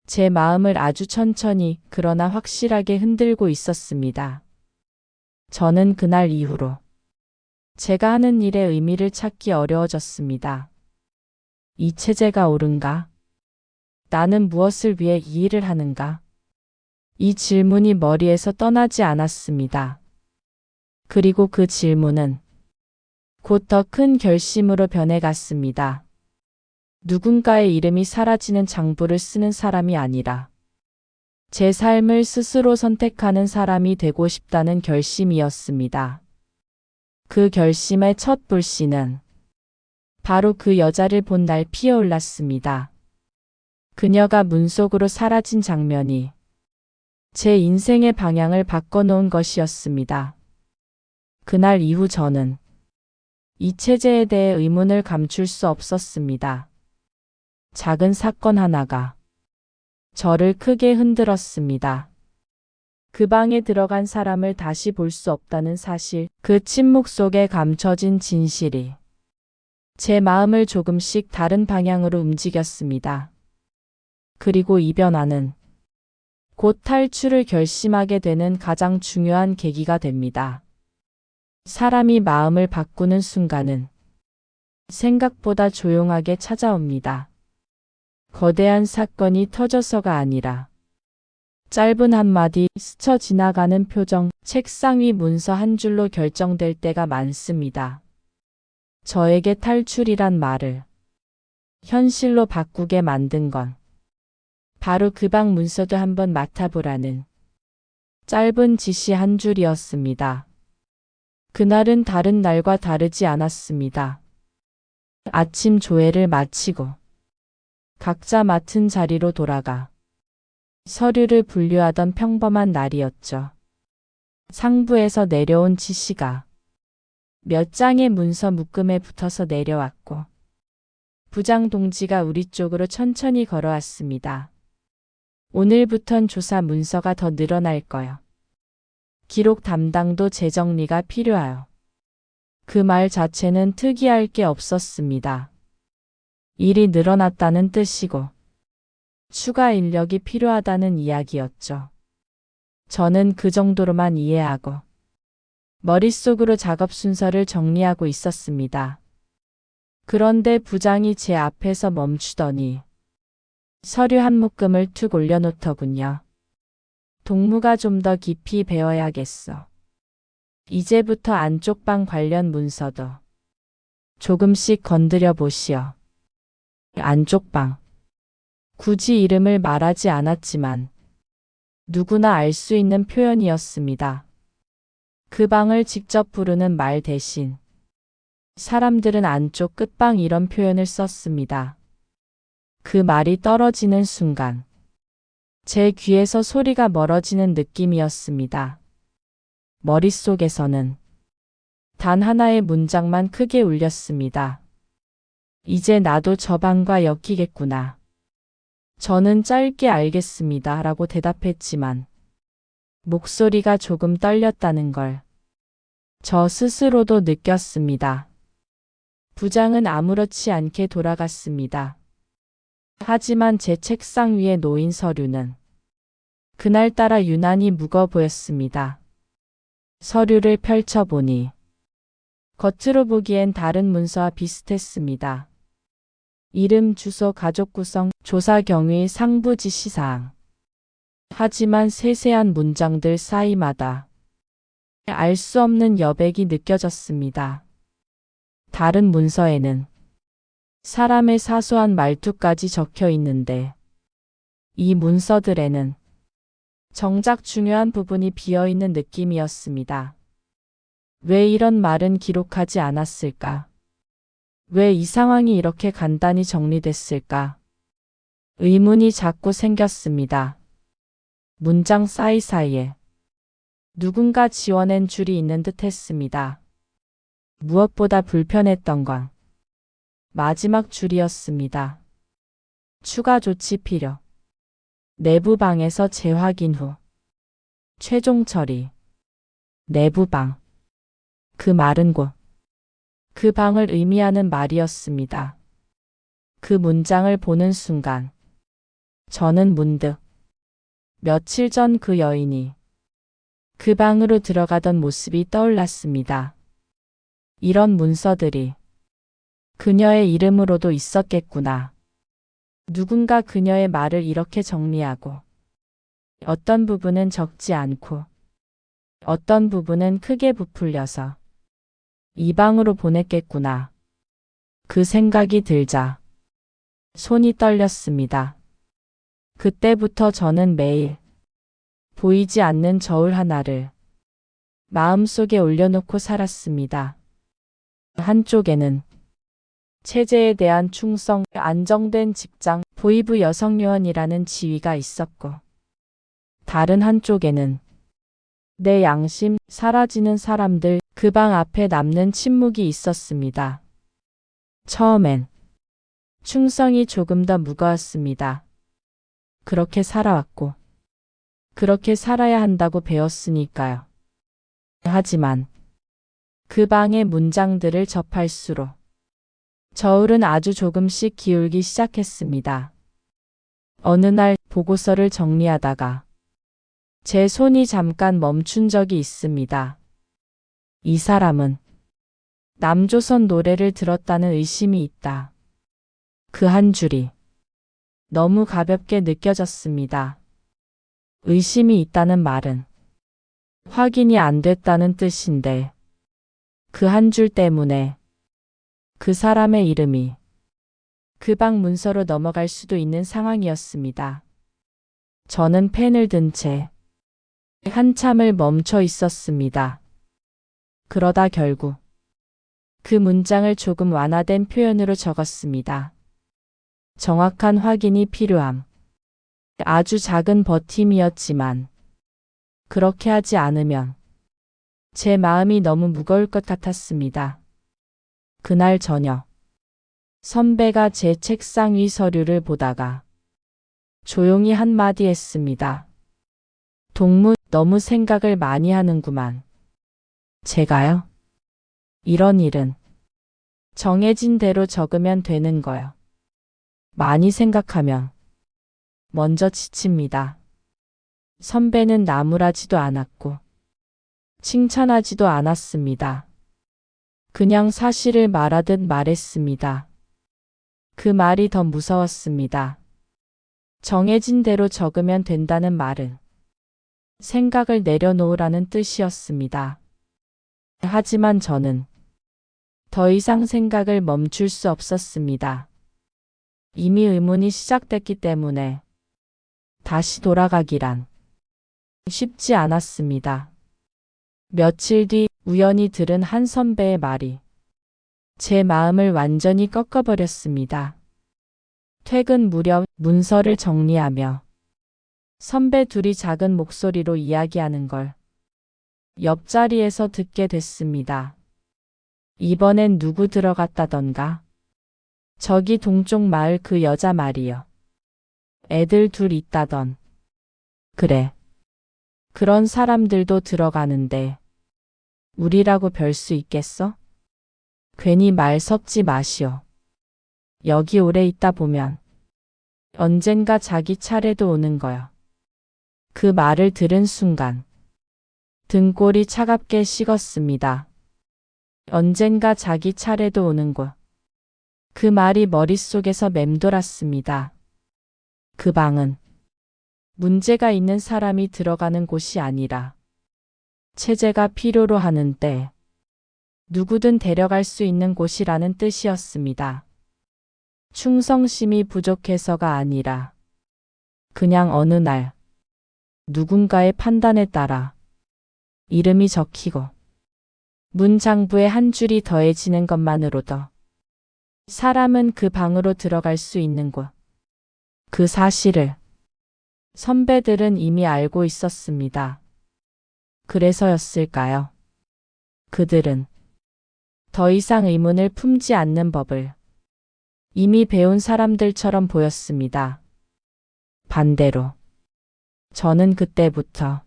제 마음을 아주 천천히 그러나 확실하게 흔들고 있었습니다. 저는 그날 이후로 제가 하는 일의 의미를 찾기 어려워졌습니다. 이 체제가 옳은가? 나는 무엇을 위해 이 일을 하는가? 이 질문이 머리에서 떠나지 않았습니다. 그리고 그 질문은 곧 더 큰 결심으로 변해갔습니다. 누군가의 이름이 사라지는 장부를 쓰는 사람이 아니라 제 삶을 스스로 선택하는 사람이 되고 싶다는 결심이었습니다. 그 결심의 첫 불씨는 바로 그 여자를 본 날 피어올랐습니다. 그녀가 문 속으로 사라진 장면이 제 인생의 방향을 바꿔놓은 것이었습니다. 그날 이후 저는 이 체제에 대해 의문을 감출 수 없었습니다. 작은 사건 하나가 저를 크게 흔들었습니다. 그 방에 들어간 사람을 다시 볼 수 없다는 사실, 그 침묵 속에 감춰진 진실이 제 마음을 조금씩 다른 방향으로 움직였습니다. 그리고 이 변화는 곧 탈출을 결심하게 되는 가장 중요한 계기가 됩니다. 사람이 마음을 바꾸는 순간은 생각보다 조용하게 찾아옵니다. 거대한 사건이 터져서가 아니라 짧은 한마디, 스쳐 지나가는 표정, 책상 위 문서 한 줄로 결정될 때가 많습니다. 저에게 탈출이란 말을 현실로 바꾸게 만든 건 바로 그 방 문서도 한번 맡아보라는 짧은 지시 한 줄이었습니다. 그날은 다른 날과 다르지 않았습니다. 아침 조회를 마치고 각자 맡은 자리로 돌아가 서류를 분류하던 평범한 날이었죠. 상부에서 내려온 지시가 몇 장의 문서 묶음에 붙어서 내려왔고 부장 동지가 우리 쪽으로 천천히 걸어왔습니다. 오늘부턴 조사 문서가 더 늘어날 거요. 기록 담당도 재정리가 필요하여. 그 말 자체는 특이할 게 없었습니다. 일이 늘어났다는 뜻이고 추가 인력이 필요하다는 이야기였죠. 저는 그 정도로만 이해하고 머릿속으로 작업 순서를 정리하고 있었습니다. 그런데 부장이 제 앞에서 멈추더니 서류 한 묶음을 툭 올려놓더군요. 동무가 좀 더 깊이 배워야겠어. 이제부터 안쪽 방 관련 문서도 조금씩 건드려 보시오. 안쪽 방. 굳이 이름을 말하지 않았지만 누구나 알 수 있는 표현이었습니다. 그 방을 직접 부르는 말 대신 사람들은 안쪽 끝방 이런 표현을 썼습니다. 그 말이 떨어지는 순간 제 귀에서 소리가 멀어지는 느낌이었습니다. 머릿속에서는 단 하나의 문장만 크게 울렸습니다. 이제 나도 저 방과 엮이겠구나. 저는 짧게 알겠습니다 라고 대답했지만 목소리가 조금 떨렸다는 걸 저 스스로도 느꼈습니다. 부장은 아무렇지 않게 돌아갔습니다. 하지만 제 책상 위에 놓인 서류는 그날따라 유난히 무거워 보였습니다. 서류를 펼쳐보니 겉으로 보기엔 다른 문서와 비슷했습니다. 이름, 주소, 가족 구성, 조사 경위, 상부 지시사항. 하지만 세세한 문장들 사이마다 알 수 없는 여백이 느껴졌습니다. 다른 문서에는 사람의 사소한 말투까지 적혀 있는데 이 문서들에는 정작 중요한 부분이 비어있는 느낌이었습니다. 왜 이런 말은 기록하지 않았을까? 왜 이 상황이 이렇게 간단히 정리됐을까? 의문이 자꾸 생겼습니다. 문장 사이사이에 누군가 지워낸 줄이 있는 듯 했습니다. 무엇보다 불편했던 건 마지막 줄이었습니다. 추가 조치 필요. 내부 방에서 재확인 후. 최종 처리. 내부 방. 그 말은 곧 그 방을 의미하는 말이었습니다. 그 문장을 보는 순간 저는 문득 며칠 전 그 여인이 그 방으로 들어가던 모습이 떠올랐습니다. 이런 문서들이 그녀의 이름으로도 있었겠구나. 누군가 그녀의 말을 이렇게 정리하고 어떤 부분은 적지 않고 어떤 부분은 크게 부풀려서 이 방으로 보냈겠구나. 그 생각이 들자 손이 떨렸습니다. 그때부터 저는 매일 보이지 않는 저울 하나를 마음속에 올려놓고 살았습니다. 한쪽에는 체제에 대한 충성, 안정된 직장, 보이부 여성요원이라는 지위가 있었고 다른 한쪽에는 내 양심, 사라지는 사람들, 그 방 앞에 남는 침묵이 있었습니다. 처음엔 충성이 조금 더 무거웠습니다. 그렇게 살아왔고, 그렇게 살아야 한다고 배웠으니까요. 하지만 그 방의 문장들을 접할수록 저울은 아주 조금씩 기울기 시작했습니다. 어느 날 보고서를 정리하다가 제 손이 잠깐 멈춘 적이 있습니다. 이 사람은 남조선 노래를 들었다는 의심이 있다. 그 한 줄이 너무 가볍게 느껴졌습니다. 의심이 있다는 말은 확인이 안 됐다는 뜻인데 그 한 줄 때문에 그 사람의 이름이 그 방 문서로 넘어갈 수도 있는 상황이었습니다. 저는 펜을 든 채 한참을 멈춰 있었습니다. 그러다 결국 그 문장을 조금 완화된 표현으로 적었습니다. 정확한 확인이 필요함. 아주 작은 버팀이었지만 그렇게 하지 않으면 제 마음이 너무 무거울 것 같았습니다. 그날 저녁 선배가 제 책상 위 서류를 보다가 조용히 한마디 했습니다. 동무, 너무 생각을 많이 하는구만. 제가요? 이런 일은 정해진 대로 적으면 되는 거요. 많이 생각하면 먼저 지칩니다. 선배는 나무라지도 않았고 칭찬하지도 않았습니다. 그냥 사실을 말하듯 말했습니다. 그 말이 더 무서웠습니다. 정해진 대로 적으면 된다는 말은 생각을 내려놓으라는 뜻이었습니다. 하지만 저는 더 이상 생각을 멈출 수 없었습니다. 이미 의문이 시작됐기 때문에 다시 돌아가기란 쉽지 않았습니다. 며칠 뒤 우연히 들은 한 선배의 말이 제 마음을 완전히 꺾어버렸습니다. 퇴근 무렵 문서를 정리하며 선배 둘이 작은 목소리로 이야기하는 걸 옆자리에서 듣게 됐습니다. 이번엔 누구 들어갔다던가? 저기 동쪽 마을 그 여자 말이요. 애들 둘 있다던. 그래. 그런 사람들도 들어가는데 우리라고 별 수 있겠어? 괜히 말 섞지 마시오. 여기 오래 있다 보면 언젠가 자기 차례도 오는 거요. 그 말을 들은 순간 등골이 차갑게 식었습니다. 언젠가 자기 차례도 오는 거. 그 말이 머릿속에서 맴돌았습니다. 그 방은 문제가 있는 사람이 들어가는 곳이 아니라 체제가 필요로 하는 때 누구든 데려갈 수 있는 곳이라는 뜻이었습니다. 충성심이 부족해서가 아니라 그냥 어느 날 누군가의 판단에 따라 이름이 적히고 문장부에 한 줄이 더해지는 것만으로도 사람은 그 방으로 들어갈 수 있는 곳. 그 사실을 선배들은 이미 알고 있었습니다. 그래서였을까요? 그들은 더 이상 의문을 품지 않는 법을 이미 배운 사람들처럼 보였습니다. 반대로 저는 그때부터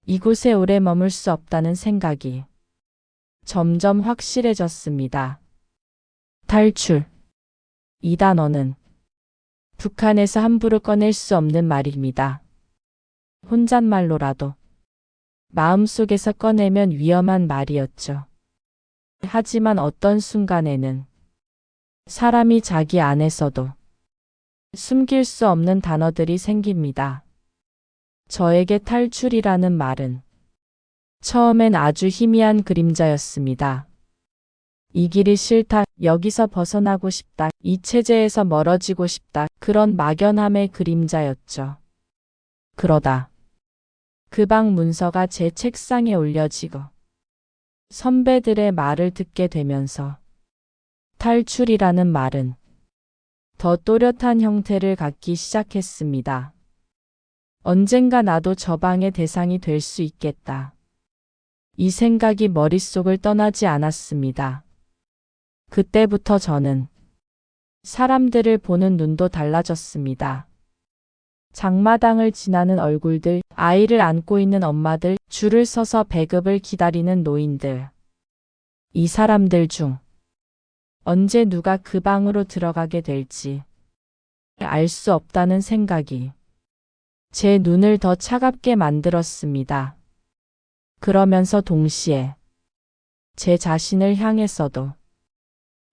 이곳에 오래 머물 수 없다는 생각이 점점 확실해졌습니다. 탈출. 이 단어는 북한에서 함부로 꺼낼 수 없는 말입니다. 혼잣말로라도 마음속에서 꺼내면 위험한 말이었죠. 하지만 어떤 순간에는 사람이 자기 안에서도 숨길 수 없는 단어들이 생깁니다. 저에게 탈출이라는 말은 처음엔 아주 희미한 그림자였습니다. 이 길이 싫다, 여기서 벗어나고 싶다, 이 체제에서 멀어지고 싶다, 그런 막연함의 그림자였죠. 그러다 그 방 문서가 제 책상에 올려지고 선배들의 말을 듣게 되면서 탈출이라는 말은 더 또렷한 형태를 갖기 시작했습니다. 언젠가 나도 저 방의 대상이 될 수 있겠다. 이 생각이 머릿속을 떠나지 않았습니다. 그때부터 저는 사람들을 보는 눈도 달라졌습니다. 장마당을 지나는 얼굴들, 아이를 안고 있는 엄마들, 줄을 서서 배급을 기다리는 노인들. 이 사람들 중 언제 누가 그 방으로 들어가게 될지 알 수 없다는 생각이 제 눈을 더 차갑게 만들었습니다. 그러면서 동시에 제 자신을 향해서도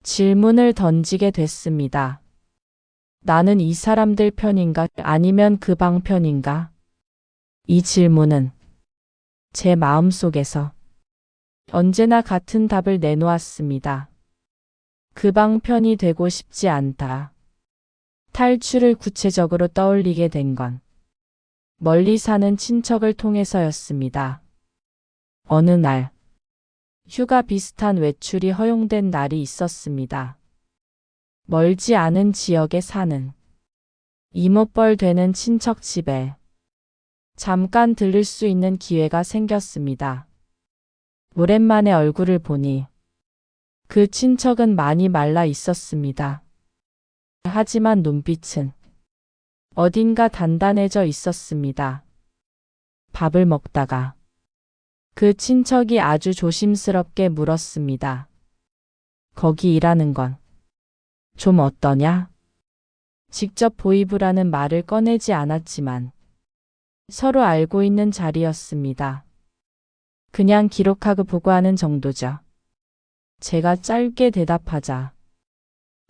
질문을 던지게 됐습니다. 나는 이 사람들 편인가 아니면 그 방 편인가? 이 질문은 제 마음속에서 언제나 같은 답을 내놓았습니다. 그 방 편이 되고 싶지 않다. 탈출을 구체적으로 떠올리게 된 건 멀리 사는 친척을 통해서였습니다. 어느 날 휴가 비슷한 외출이 허용된 날이 있었습니다. 멀지 않은 지역에 사는 이모뻘 되는 친척 집에 잠깐 들를 수 있는 기회가 생겼습니다. 오랜만에 얼굴을 보니 그 친척은 많이 말라 있었습니다. 하지만 눈빛은 어딘가 단단해져 있었습니다. 밥을 먹다가 그 친척이 아주 조심스럽게 물었습니다. 거기 일하는 건 좀 어떠냐? 직접 보이부라는 말을 꺼내지 않았지만 서로 알고 있는 자리였습니다. 그냥 기록하고 보고하는 정도죠. 제가 짧게 대답하자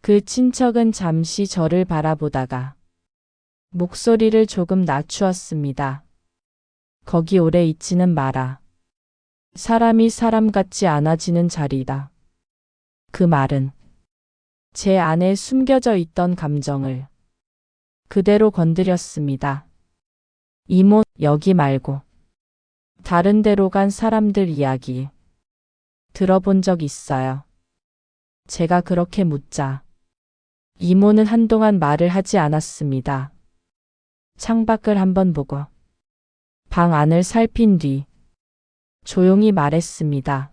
그 친척은 잠시 저를 바라보다가 목소리를 조금 낮추었습니다. 거기 오래 있지는 마라. 사람이 사람 같지 않아지는 자리다. 그 말은 제 안에 숨겨져 있던 감정을 그대로 건드렸습니다. 이모, 여기 말고 다른 데로 간 사람들 이야기 들어본 적 있어요? 제가 그렇게 묻자 이모는 한동안 말을 하지 않았습니다. 창밖을 한번 보고 방 안을 살핀 뒤 조용히 말했습니다.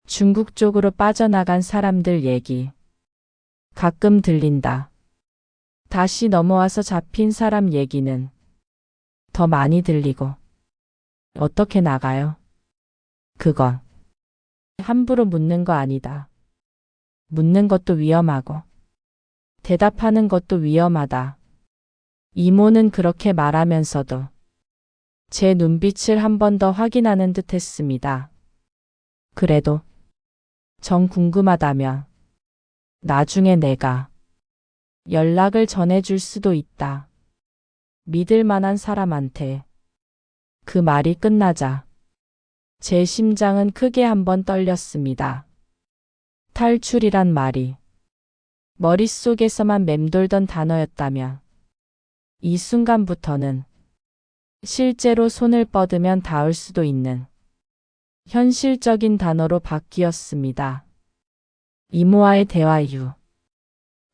중국 쪽으로 빠져나간 사람들 얘기 가끔 들린다. 다시 넘어와서 잡힌 사람 얘기는 더 많이 들리고. 어떻게 나가요? 그건 함부로 묻는 거 아니다. 묻는 것도 위험하고 대답하는 것도 위험하다. 이모는 그렇게 말하면서도 제 눈빛을 한 번 더 확인하는 듯 했습니다. 그래도 정 궁금하다면 나중에 내가 연락을 전해줄 수도 있다. 믿을 만한 사람한테. 그 말이 끝나자 제 심장은 크게 한번 떨렸습니다. 탈출이란 말이 머릿속에서만 맴돌던 단어였다면 이 순간부터는 실제로 손을 뻗으면 닿을 수도 있는 현실적인 단어로 바뀌었습니다. 이모와의 대화 이후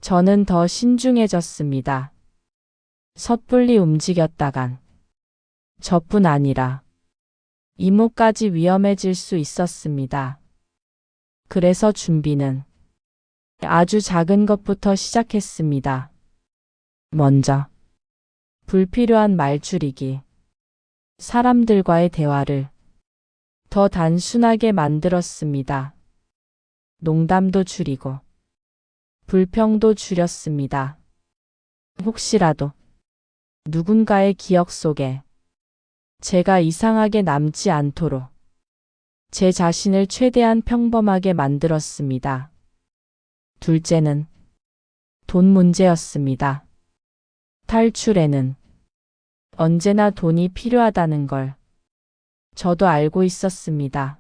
저는 더 신중해졌습니다. 섣불리 움직였다간 저뿐 아니라 이모까지 위험해질 수 있었습니다. 그래서 준비는 아주 작은 것부터 시작했습니다. 먼저 불필요한 말 줄이기. 사람들과의 대화를 더 단순하게 만들었습니다. 농담도 줄이고 불평도 줄였습니다. 혹시라도 누군가의 기억 속에 제가 이상하게 남지 않도록 제 자신을 최대한 평범하게 만들었습니다. 둘째는 돈 문제였습니다. 탈출에는 언제나 돈이 필요하다는 걸 저도 알고 있었습니다.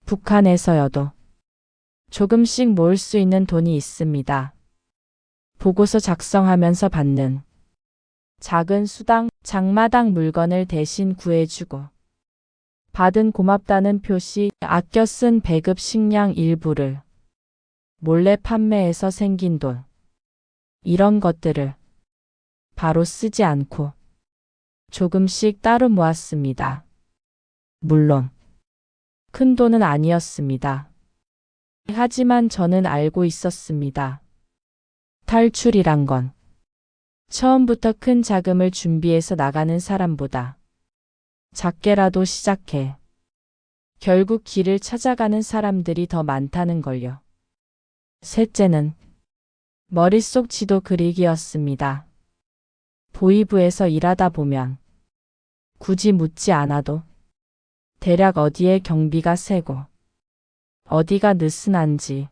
북한에서여도 조금씩 모을 수 있는 돈이 있습니다. 보고서 작성하면서 받는 작은 수당, 장마당 물건을 대신 구해주고 받은 고맙다는 표시, 아껴 쓴 배급 식량 일부를 몰래 판매해서 생긴 돈. 이런 것들을 바로 쓰지 않고 조금씩 따로 모았습니다. 물론 큰 돈은 아니었습니다. 하지만 저는 알고 있었습니다. 탈출이란 건 처음부터 큰 자금을 준비해서 나가는 사람보다 작게라도 시작해 결국 길을 찾아가는 사람들이 더 많다는 걸요. 셋째는 머릿속 지도 그리기였습니다. 보이부에서 일하다 보면 굳이 묻지 않아도 대략 어디에 경비가 세고 어디가 느슨한지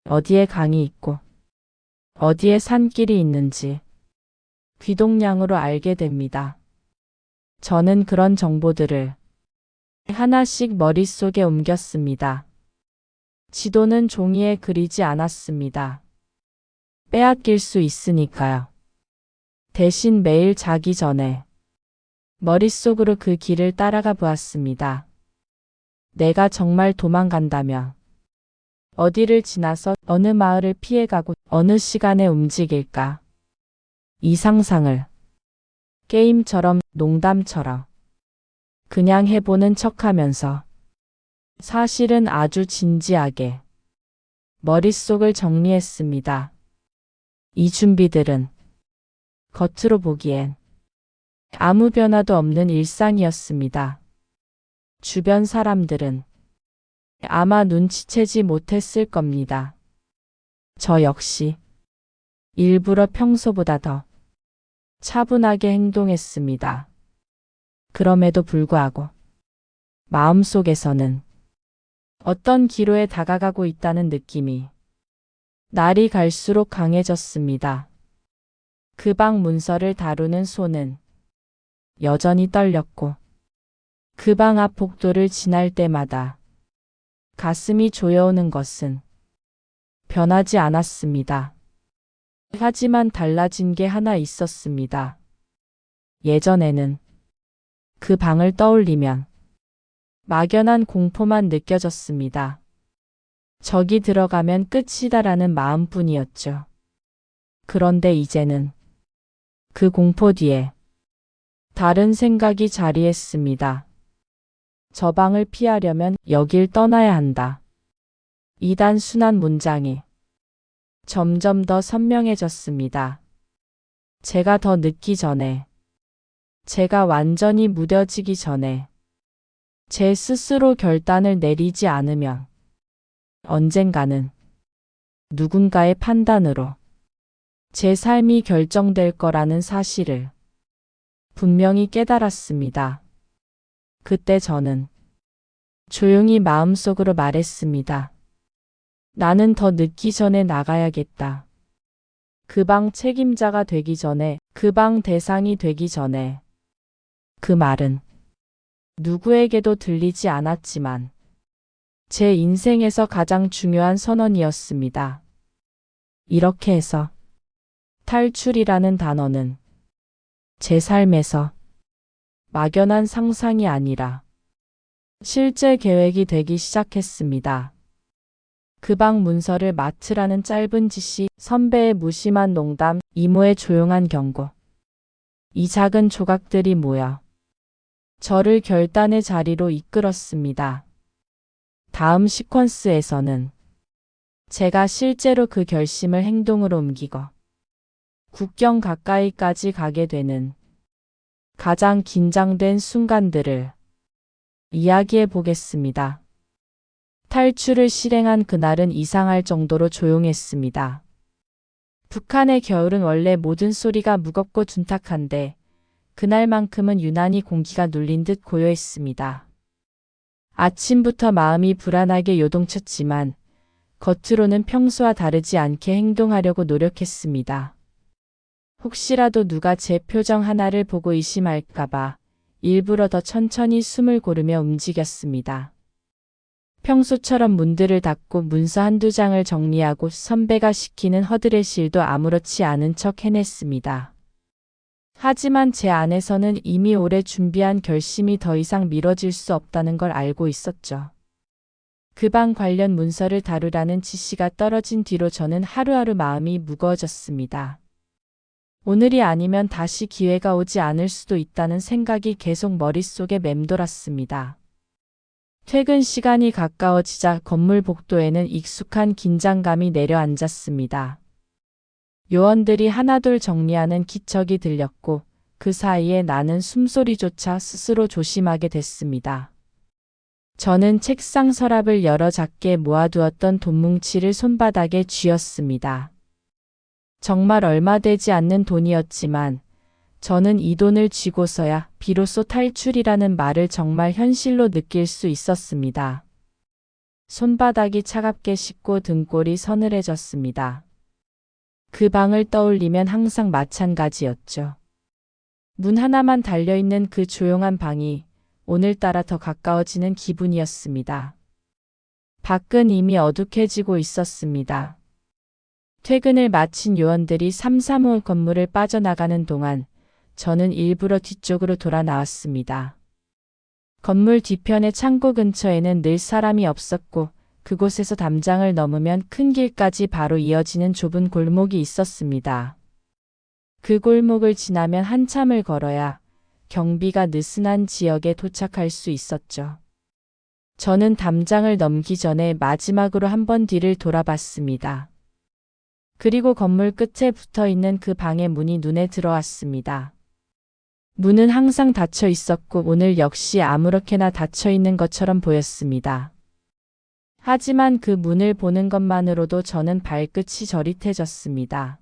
어디에 강이 있고 어디에 산길이 있는지 귀동냥으로 알게 됩니다. 저는 그런 정보들을 하나씩 머릿속에 옮겼습니다. 지도는 종이에 그리지 않았습니다. 빼앗길 수 있으니까요. 대신 매일 자기 전에 머릿속으로 그 길을 따라가 보았습니다. 내가 정말 도망간다면 어디를 지나서 어느 마을을 피해가고 어느 시간에 움직일까? 이 상상을 게임처럼 농담처럼 그냥 해보는 척하면서 사실은 아주 진지하게 머릿속을 정리했습니다. 이 준비들은 겉으로 보기엔 아무 변화도 없는 일상이었습니다. 주변 사람들은 아마 눈치채지 못했을 겁니다. 저 역시 일부러 평소보다 더 차분하게 행동했습니다. 그럼에도 불구하고 마음속에서는 어떤 기로에 다가가고 있다는 느낌이 날이 갈수록 강해졌습니다. 그 방 문서를 다루는 손은 여전히 떨렸고 그 방 앞 복도를 지날 때마다 가슴이 조여오는 것은 변하지 않았습니다. 하지만 달라진 게 하나 있었습니다. 예전에는 그 방을 떠올리면 막연한 공포만 느껴졌습니다. 저기 들어가면 끝이다라는 마음뿐이었죠. 그런데 이제는 그 공포 뒤에 다른 생각이 자리했습니다. 저 방을 피하려면 여길 떠나야 한다. 이 단순한 문장이 점점 더 선명해졌습니다. 제가 더 늦기 전에, 제가 완전히 무뎌지기 전에, 제 스스로 결단을 내리지 않으면 언젠가는 누군가의 판단으로 제 삶이 결정될 거라는 사실을 분명히 깨달았습니다. 그때 저는 조용히 마음속으로 말했습니다. 나는 더 늦기 전에 나가야겠다. 그 방 책임자가 되기 전에, 그 방 대상이 되기 전에. 그 말은 누구에게도 들리지 않았지만 제 인생에서 가장 중요한 선언이었습니다. 이렇게 해서 탈출이라는 단어는 제 삶에서 막연한 상상이 아니라 실제 계획이 되기 시작했습니다. 그 방 문서를 맡으라는 짧은 지시, 선배의 무심한 농담, 이모의 조용한 경고. 이 작은 조각들이 모여 저를 결단의 자리로 이끌었습니다. 다음 시퀀스에서는 제가 실제로 그 결심을 행동으로 옮기고 국경 가까이까지 가게 되는 가장 긴장된 순간들을 이야기해 보겠습니다. 탈출을 실행한 그날은 이상할 정도로 조용했습니다. 북한의 겨울은 원래 모든 소리가 무겁고 둔탁한데 그날만큼은 유난히 공기가 눌린 듯 고요했습니다. 아침부터 마음이 불안하게 요동쳤지만 겉으로는 평소와 다르지 않게 행동하려고 노력했습니다. 혹시라도 누가 제 표정 하나를 보고 의심할까봐 일부러 더 천천히 숨을 고르며 움직였습니다. 평소처럼 문들을 닫고 문서 한두 장을 정리하고 선배가 시키는 허드렛일도 아무렇지 않은 척 해냈습니다. 하지만 제 안에서는 이미 오래 준비한 결심이 더 이상 미뤄질 수 없다는 걸 알고 있었죠. 그 방 관련 문서를 다루라는 지시가 떨어진 뒤로 저는 하루하루 마음이 무거워졌습니다. 오늘이 아니면 다시 기회가 오지 않을 수도 있다는 생각이 계속 머릿속에 맴돌았습니다. 퇴근 시간이 가까워지자 건물 복도에는 익숙한 긴장감이 내려앉았습니다. 요원들이 하나둘 정리하는 기척이 들렸고 그 사이에 나는 숨소리조차 스스로 조심하게 됐습니다. 저는 책상 서랍을 열어 작게 모아두었던 돈뭉치를 손바닥에 쥐었습니다. 정말 얼마 되지 않는 돈이었지만 저는 이 돈을 쥐고서야 비로소 탈출이라는 말을 정말 현실로 느낄 수 있었습니다. 손바닥이 차갑게 식고 등골이 서늘해졌습니다. 그 방을 떠올리면 항상 마찬가지였죠. 문 하나만 달려있는 그 조용한 방이 오늘따라 더 가까워지는 기분이었습니다. 밖은 이미 어둑해지고 있었습니다. 퇴근을 마친 요원들이 삼삼오오 건물을 빠져나가는 동안 저는 일부러 뒤쪽으로 돌아 나왔습니다. 건물 뒤편의 창고 근처에는 늘 사람이 없었고 그곳에서 담장을 넘으면 큰 길까지 바로 이어지는 좁은 골목이 있었습니다. 그 골목을 지나면 한참을 걸어야 경비가 느슨한 지역에 도착할 수 있었죠. 저는 담장을 넘기 전에 마지막으로 한 번 뒤를 돌아봤습니다. 그리고 건물 끝에 붙어 있는 그 방의 문이 눈에 들어왔습니다. 문은 항상 닫혀 있었고 오늘 역시 아무렇게나 닫혀 있는 것처럼 보였습니다. 하지만 그 문을 보는 것만으로도 저는 발끝이 저릿해졌습니다.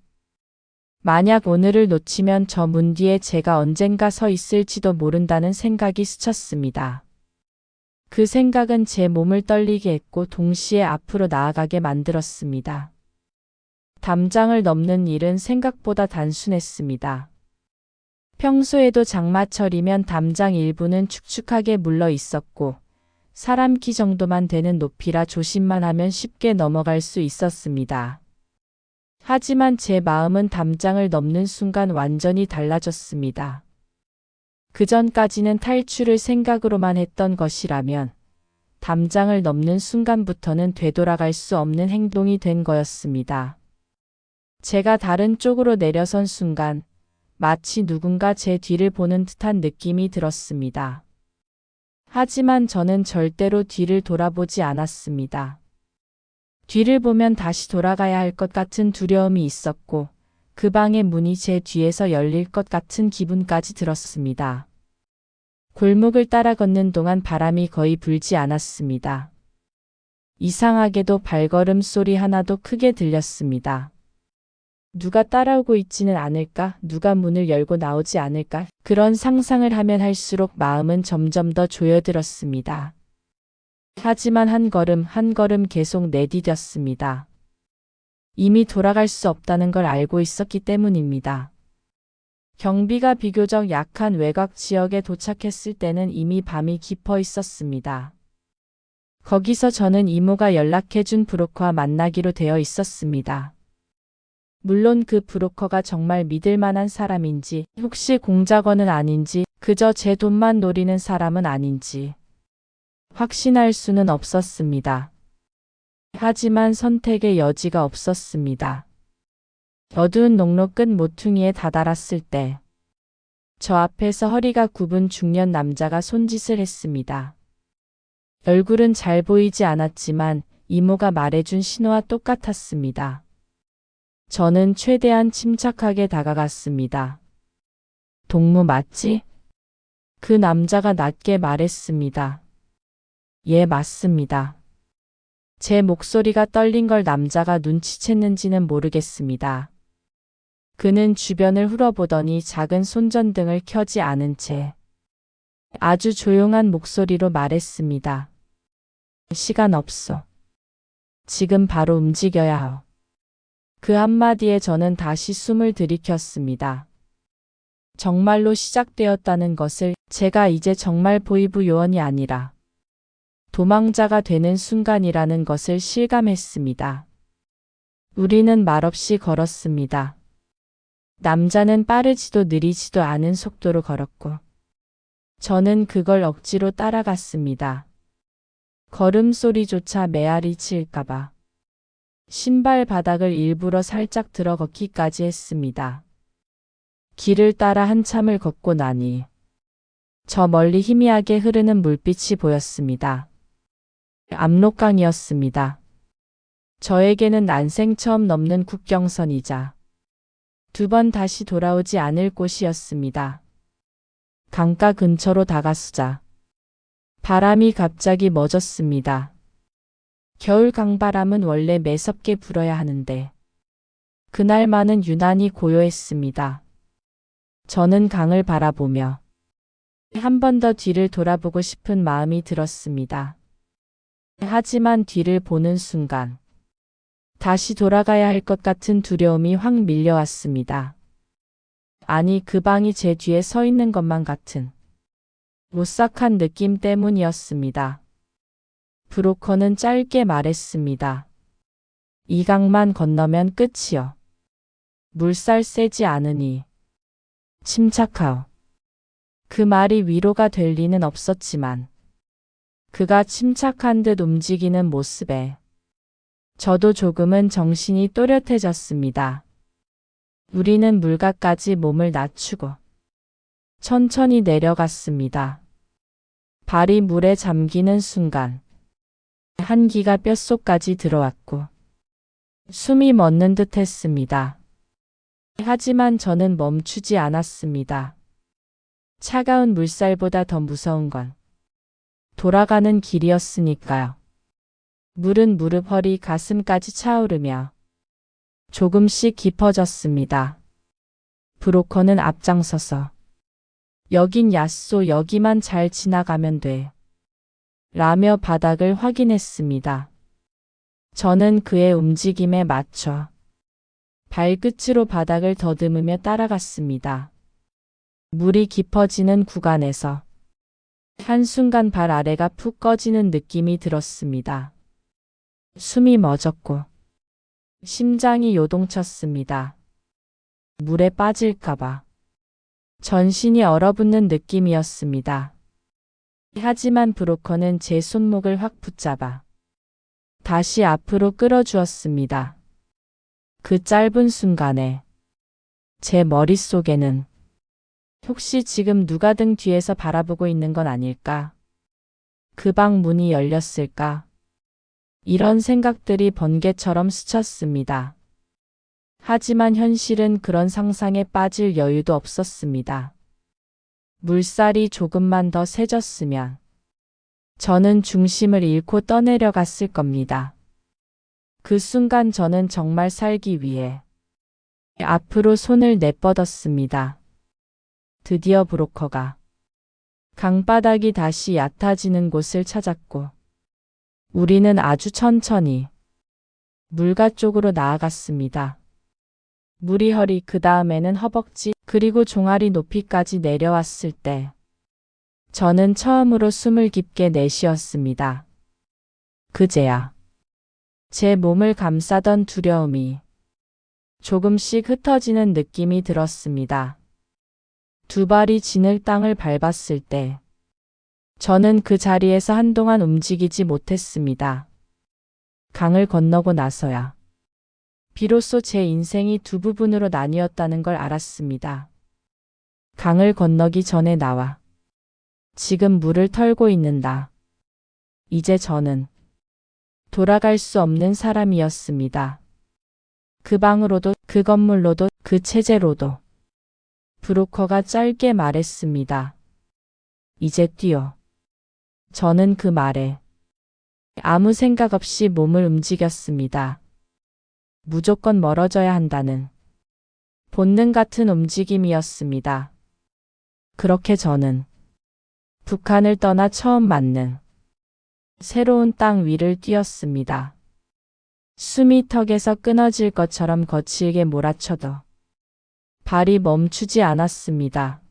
만약 오늘을 놓치면 저 문 뒤에 제가 언젠가 서 있을지도 모른다는 생각이 스쳤습니다. 그 생각은 제 몸을 떨리게 했고 동시에 앞으로 나아가게 만들었습니다. 담장을 넘는 일은 생각보다 단순했습니다. 평소에도 장마철이면 담장 일부는 축축하게 물러 있었고 사람 키 정도만 되는 높이라 조심만 하면 쉽게 넘어갈 수 있었습니다. 하지만 제 마음은 담장을 넘는 순간 완전히 달라졌습니다. 그전까지는 탈출을 생각으로만 했던 것이라면 담장을 넘는 순간부터는 되돌아갈 수 없는 행동이 된 거였습니다. 제가 다른 쪽으로 내려선 순간 마치 누군가 제 뒤를 보는 듯한 느낌이 들었습니다. 하지만 저는 절대로 뒤를 돌아보지 않았습니다. 뒤를 보면 다시 돌아가야 할 것 같은 두려움이 있었고 그 방의 문이 제 뒤에서 열릴 것 같은 기분까지 들었습니다. 골목을 따라 걷는 동안 바람이 거의 불지 않았습니다. 이상하게도 발걸음 소리 하나도 크게 들렸습니다. 누가 따라오고 있지는 않을까? 누가 문을 열고 나오지 않을까? 그런 상상을 하면 할수록 마음은 점점 더 조여들었습니다. 하지만 한 걸음 한 걸음 계속 내디뎠습니다. 이미 돌아갈 수 없다는 걸 알고 있었기 때문입니다. 경비가 비교적 약한 외곽 지역에 도착했을 때는 이미 밤이 깊어 있었습니다. 거기서 저는 이모가 연락해준 브로커와 만나기로 되어 있었습니다. 물론 그 브로커가 정말 믿을 만한 사람인지, 혹시 공작원은 아닌지, 그저 제 돈만 노리는 사람은 아닌지 확신할 수는 없었습니다. 하지만 선택의 여지가 없었습니다. 어두운 농로 끝 모퉁이에 다다랐을 때 저 앞에서 허리가 굽은 중년 남자가 손짓을 했습니다. 얼굴은 잘 보이지 않았지만 이모가 말해준 신호와 똑같았습니다. 저는 최대한 침착하게 다가갔습니다. 동무 맞지? 그 남자가 낮게 말했습니다. 예, 맞습니다. 제 목소리가 떨린 걸 남자가 눈치챘는지는 모르겠습니다. 그는 주변을 훑어보더니 작은 손전등을 켜지 않은 채 아주 조용한 목소리로 말했습니다. 시간 없어. 지금 바로 움직여야 해. 그 한마디에 저는 다시 숨을 들이켰습니다. 정말로 시작되었다는 것을, 제가 이제 정말 보이부 요원이 아니라 도망자가 되는 순간이라는 것을 실감했습니다. 우리는 말없이 걸었습니다. 남자는 빠르지도 느리지도 않은 속도로 걸었고 저는 그걸 억지로 따라갔습니다. 걸음소리조차 메아리 칠까봐 신발 바닥을 일부러 살짝 들어 걷기까지 했습니다. 길을 따라 한참을 걷고 나니 저 멀리 희미하게 흐르는 물빛이 보였습니다. 압록강이었습니다. 저에게는 난생 처음 넘는 국경선이자 두 번 다시 돌아오지 않을 곳이었습니다. 강가 근처로 다가서자 바람이 갑자기 멎었습니다. 겨울 강바람은 원래 매섭게 불어야 하는데 그날만은 유난히 고요했습니다. 저는 강을 바라보며 한 번 더 뒤를 돌아보고 싶은 마음이 들었습니다. 하지만 뒤를 보는 순간 다시 돌아가야 할 것 같은 두려움이 확 밀려왔습니다. 아니, 그 방이 제 뒤에 서 있는 것만 같은 오싹한 느낌 때문이었습니다. 브로커는 짧게 말했습니다. 이 강만 건너면 끝이요. 물살 세지 않으니 침착하오. 그 말이 위로가 될 리는 없었지만 그가 침착한 듯 움직이는 모습에 저도 조금은 정신이 또렷해졌습니다. 우리는 물가까지 몸을 낮추고 천천히 내려갔습니다. 발이 물에 잠기는 순간 한기가 뼛속까지 들어왔고 숨이 멎는 듯 했습니다. 하지만 저는 멈추지 않았습니다. 차가운 물살보다 더 무서운 건 돌아가는 길이었으니까요. 물은 무릎, 허리, 가슴까지 차오르며 조금씩 깊어졌습니다. 브로커는 앞장서서 여긴 야쏘, 여기만 잘 지나가면 돼 라며 바닥을 확인했습니다. 저는 그의 움직임에 맞춰 발끝으로 바닥을 더듬으며 따라갔습니다. 물이 깊어지는 구간에서 한순간 발 아래가 푹 꺼지는 느낌이 들었습니다. 숨이 멎었고 심장이 요동쳤습니다. 물에 빠질까봐 전신이 얼어붙는 느낌이었습니다. 하지만 브로커는 제 손목을 확 붙잡아 다시 앞으로 끌어주었습니다. 그 짧은 순간에 제 머릿속에는 혹시 지금 누가 등 뒤에서 바라보고 있는 건 아닐까? 그 방 문이 열렸을까? 이런 생각들이 번개처럼 스쳤습니다. 하지만 현실은 그런 상상에 빠질 여유도 없었습니다. 물살이 조금만 더 세졌으면 저는 중심을 잃고 떠내려갔을 겁니다. 그 순간 저는 정말 살기 위해 앞으로 손을 내뻗었습니다. 드디어 브로커가 강바닥이 다시 얕아지는 곳을 찾았고 우리는 아주 천천히 물가 쪽으로 나아갔습니다. 물이 허리, 그 다음에는 허벅지, 그리고 종아리 높이까지 내려왔을 때 저는 처음으로 숨을 깊게 내쉬었습니다. 그제야 제 몸을 감싸던 두려움이 조금씩 흩어지는 느낌이 들었습니다. 두 발이 진흙 땅을 밟았을 때 저는 그 자리에서 한동안 움직이지 못했습니다. 강을 건너고 나서야 비로소 제 인생이 두 부분으로 나뉘었다는 걸 알았습니다. 강을 건너기 전에 나와 지금 물을 털고 있는 나. 이제 저는 돌아갈 수 없는 사람이었습니다. 그 방으로도, 그 건물로도, 그 체제로도. 브로커가 짧게 말했습니다. 이제 뛰어. 저는 그 말에 아무 생각 없이 몸을 움직였습니다. 무조건 멀어져야 한다는 본능 같은 움직임이었습니다. 그렇게 저는 북한을 떠나 처음 맞는 새로운 땅 위를 뛰었습니다. 숨이 턱에서 끊어질 것처럼 거칠게 몰아쳐도 발이 멈추지 않았습니다.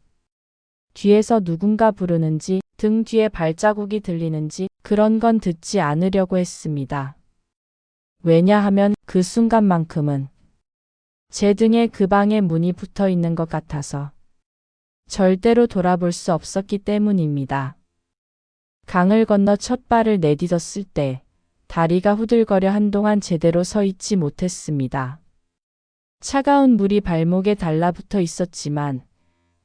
뒤에서 누군가 부르는지, 등 뒤에 발자국이 들리는지 그런 건 듣지 않으려고 했습니다. 왜냐하면 그 순간만큼은 제 등에 그 방의 문이 붙어 있는 것 같아서 절대로 돌아볼 수 없었기 때문입니다. 강을 건너 첫 발을 내딛었을 때 다리가 후들거려 한동안 제대로 서 있지 못했습니다. 차가운 물이 발목에 달라붙어 있었지만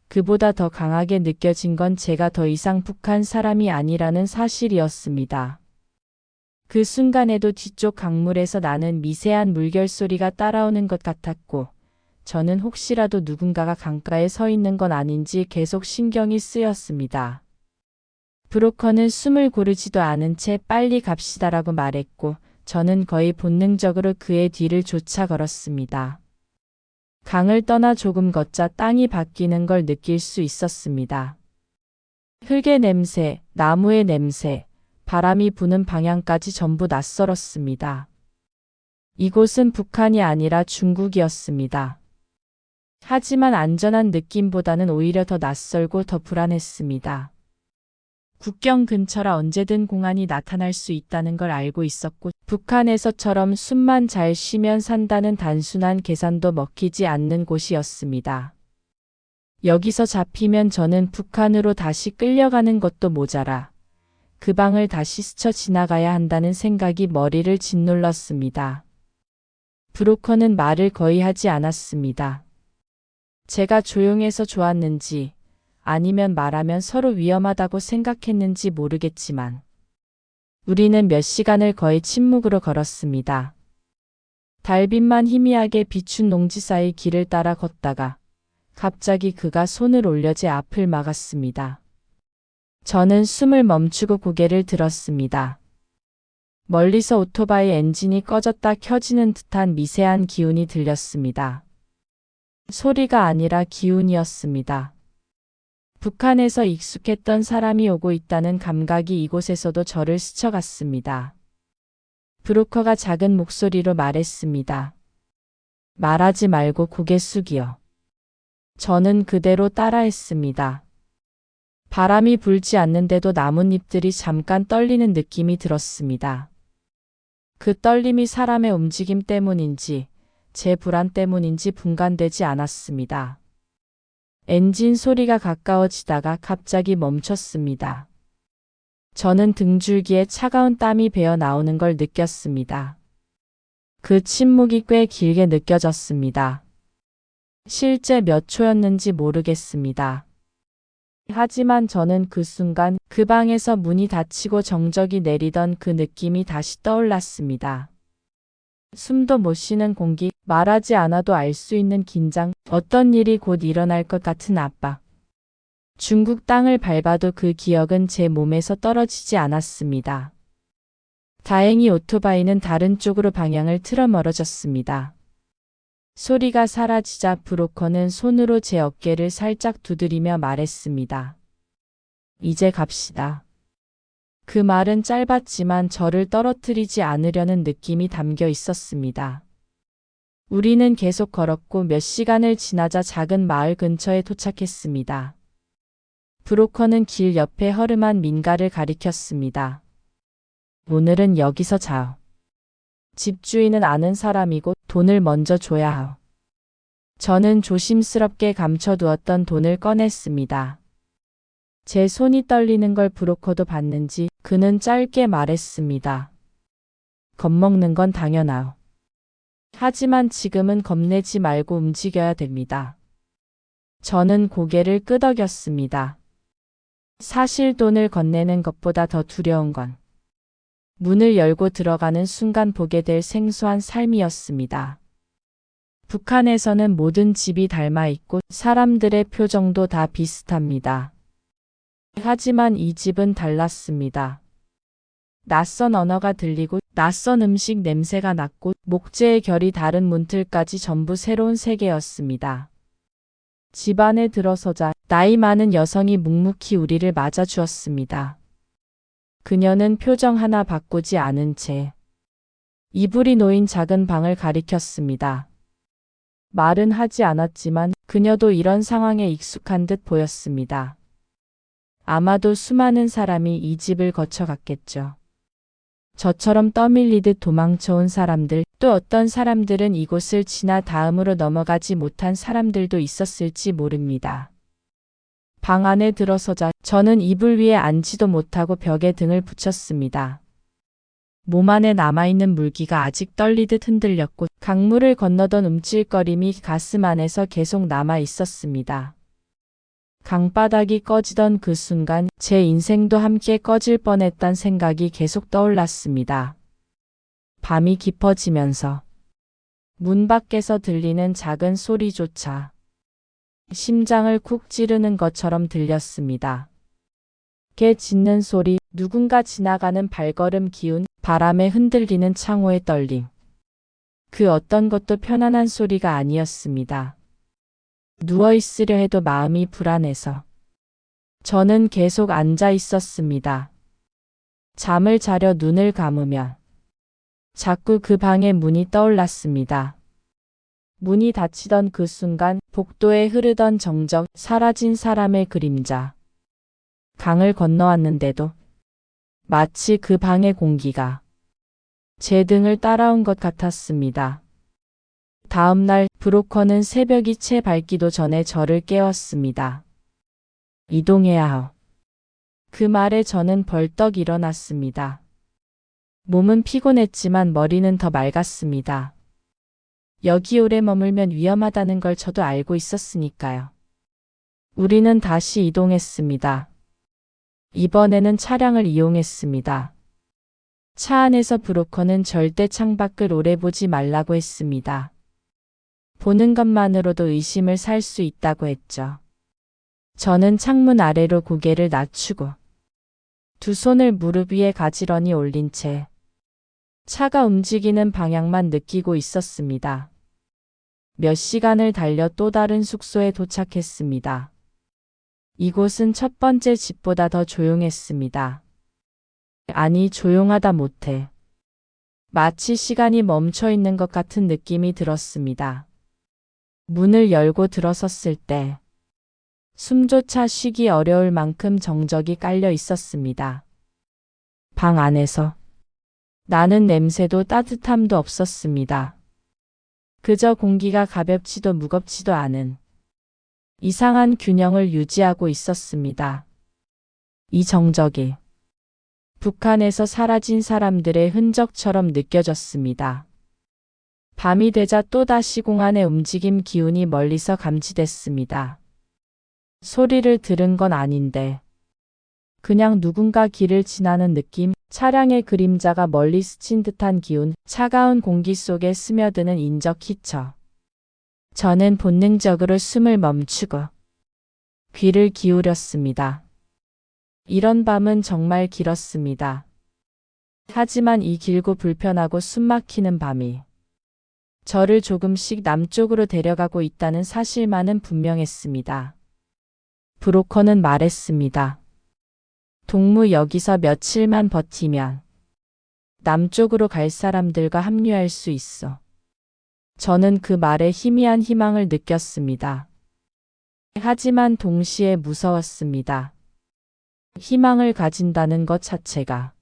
그보다 더 강하게 느껴진 건 제가 더 이상 북한 사람이 아니라는 사실이었습니다. 그 순간에도 뒤쪽 강물에서 나는 미세한 물결 소리가 따라오는 것 같았고 저는 혹시라도 누군가가 강가에 서 있는 건 아닌지 계속 신경이 쓰였습니다. 브로커는 숨을 고르지도 않은 채 빨리 갑시다라고 말했고 저는 거의 본능적으로 그의 뒤를 쫓아 걸었습니다. 강을 떠나 조금 걷자 땅이 바뀌는 걸 느낄 수 있었습니다. 흙의 냄새, 나무의 냄새, 바람이 부는 방향까지 전부 낯설었습니다. 이곳은 북한이 아니라 중국이었습니다. 하지만 안전한 느낌보다는 오히려 더 낯설고 더 불안했습니다. 국경 근처라 언제든 공안이 나타날 수 있다는 걸 알고 있었고 북한에서처럼 숨만 잘 쉬면 산다는 단순한 계산도 먹히지 않는 곳이었습니다. 여기서 잡히면 저는 북한으로 다시 끌려가는 것도 모자라 그 방을 다시 스쳐 지나가야 한다는 생각이 머리를 짓눌렀습니다. 브로커는 말을 거의 하지 않았습니다. 제가 조용해서 좋았는지 아니면 말하면 서로 위험하다고 생각했는지 모르겠지만 우리는 몇 시간을 거의 침묵으로 걸었습니다. 달빛만 희미하게 비춘 농지 사이 길을 따라 걷다가 갑자기 그가 손을 올려 제 앞을 막았습니다. 저는 숨을 멈추고 고개를 들었습니다. 멀리서 오토바이 엔진이 꺼졌다 켜지는 듯한 미세한 기운이 들렸습니다. 소리가 아니라 기운이었습니다. 북한에서 익숙했던 사람이 오고 있다는 감각이 이곳에서도 저를 스쳐갔습니다. 브로커가 작은 목소리로 말했습니다. 말하지 말고 고개 숙이요. 저는 그대로 따라했습니다. 바람이 불지 않는데도 나뭇잎들이 잠깐 떨리는 느낌이 들었습니다. 그 떨림이 사람의 움직임 때문인지 제 불안 때문인지 분간되지 않았습니다. 엔진 소리가 가까워지다가 갑자기 멈췄습니다. 저는 등줄기에 차가운 땀이 배어 나오는 걸 느꼈습니다. 그 침묵이 꽤 길게 느껴졌습니다. 실제 몇 초였는지 모르겠습니다. 하지만 저는 그 순간 그 방에서 문이 닫히고 정적이 내리던 그 느낌이 다시 떠올랐습니다. 숨도 못 쉬는 공기, 말하지 않아도 알 수 있는 긴장, 어떤 일이 곧 일어날 것 같은 압박. 중국 땅을 밟아도 그 기억은 제 몸에서 떨어지지 않았습니다. 다행히 오토바이는 다른 쪽으로 방향을 틀어 멀어졌습니다. 소리가 사라지자 브로커는 손으로 제 어깨를 살짝 두드리며 말했습니다. 이제 갑시다. 그 말은 짧았지만 저를 떨어뜨리지 않으려는 느낌이 담겨 있었습니다. 우리는 계속 걸었고 몇 시간을 지나자 작은 마을 근처에 도착했습니다. 브로커는 길 옆에 허름한 민가를 가리켰습니다. 오늘은 여기서 자요. 집주인은 아는 사람이고 돈을 먼저 줘야 하오. 저는 조심스럽게 감춰두었던 돈을 꺼냈습니다. 제 손이 떨리는 걸 브로커도 봤는지 그는 짧게 말했습니다. 겁먹는 건 당연하오. 하지만 지금은 겁내지 말고 움직여야 됩니다. 저는 고개를 끄덕였습니다. 사실 돈을 건네는 것보다 더 두려운 건 문을 열고 들어가는 순간 보게 될 생소한 삶이었습니다. 북한에서는 모든 집이 닮아 있고 사람들의 표정도 다 비슷합니다. 하지만 이 집은 달랐습니다. 낯선 언어가 들리고 낯선 음식 냄새가 났고 목재의 결이 다른 문틀까지 전부 새로운 세계였습니다. 집 안에 들어서자 나이 많은 여성이 묵묵히 우리를 맞아주었습니다. 그녀는 표정 하나 바꾸지 않은 채 이불이 놓인 작은 방을 가리켰습니다. 말은 하지 않았지만 그녀도 이런 상황에 익숙한 듯 보였습니다. 아마도 수많은 사람이 이 집을 거쳐갔겠죠. 저처럼 떠밀리듯 도망쳐온 사람들, 또 어떤 사람들은 이곳을 지나 다음으로 넘어가지 못한 사람들도 있었을지 모릅니다. 방 안에 들어서자 저는 이불 위에 앉지도 못하고 벽에 등을 붙였습니다. 몸 안에 남아있는 물기가 아직 떨리듯 흔들렸고 강물을 건너던 움찔거림이 가슴 안에서 계속 남아 있었습니다. 강바닥이 꺼지던 그 순간 제 인생도 함께 꺼질 뻔했단 생각이 계속 떠올랐습니다. 밤이 깊어지면서 문 밖에서 들리는 작은 소리조차 심장을 쿡 찌르는 것처럼 들렸습니다. 개 짖는 소리, 누군가 지나가는 발걸음 기운, 바람에 흔들리는 창호의 떨림. 그 어떤 것도 편안한 소리가 아니었습니다. 누워있으려 해도 마음이 불안해서 저는 계속 앉아 있었습니다. 잠을 자려 눈을 감으면 자꾸 그 방의 문이 떠올랐습니다. 문이 닫히던 그 순간 복도에 흐르던 정적, 사라진 사람의 그림자. 강을 건너왔는데도 마치 그 방의 공기가 제 등을 따라온 것 같았습니다. 다음 날 브로커는 새벽이 채 밝기도 전에 저를 깨웠습니다. 이동해야 하오. 그 말에 저는 벌떡 일어났습니다. 몸은 피곤했지만 머리는 더 맑았습니다. 여기 오래 머물면 위험하다는 걸 저도 알고 있었으니까요. 우리는 다시 이동했습니다. 이번에는 차량을 이용했습니다. 차 안에서 브로커는 절대 창밖을 오래 보지 말라고 했습니다. 보는 것만으로도 의심을 살 수 있다고 했죠. 저는 창문 아래로 고개를 낮추고 두 손을 무릎 위에 가지런히 올린 채 차가 움직이는 방향만 느끼고 있었습니다. 몇 시간을 달려 또 다른 숙소에 도착했습니다. 이곳은 첫 번째 집보다 더 조용했습니다. 아니, 조용하다 못해 마치 시간이 멈춰 있는 것 같은 느낌이 들었습니다. 문을 열고 들어섰을 때 숨조차 쉬기 어려울 만큼 정적이 깔려 있었습니다. 방 안에서 나는 냄새도 따뜻함도 없었습니다. 그저 공기가 가볍지도 무겁지도 않은 이상한 균형을 유지하고 있었습니다. 이 정적이 북한에서 사라진 사람들의 흔적처럼 느껴졌습니다. 밤이 되자 또다시 공안의 움직임 기운이 멀리서 감지됐습니다. 소리를 들은 건 아닌데 그냥 누군가 길을 지나는 느낌, 차량의 그림자가 멀리 스친 듯한 기운, 차가운 공기 속에 스며드는 인적 희처. 저는 본능적으로 숨을 멈추고 귀를 기울였습니다. 이런 밤은 정말 길었습니다. 하지만 이 길고 불편하고 숨막히는 밤이 저를 조금씩 남쪽으로 데려가고 있다는 사실만은 분명했습니다. 브로커는 말했습니다. 동무 여기서 며칠만 버티면 남쪽으로 갈 사람들과 합류할 수 있어. 저는 그 말에 희미한 희망을 느꼈습니다. 하지만 동시에 무서웠습니다. 희망을 가진다는 것 자체가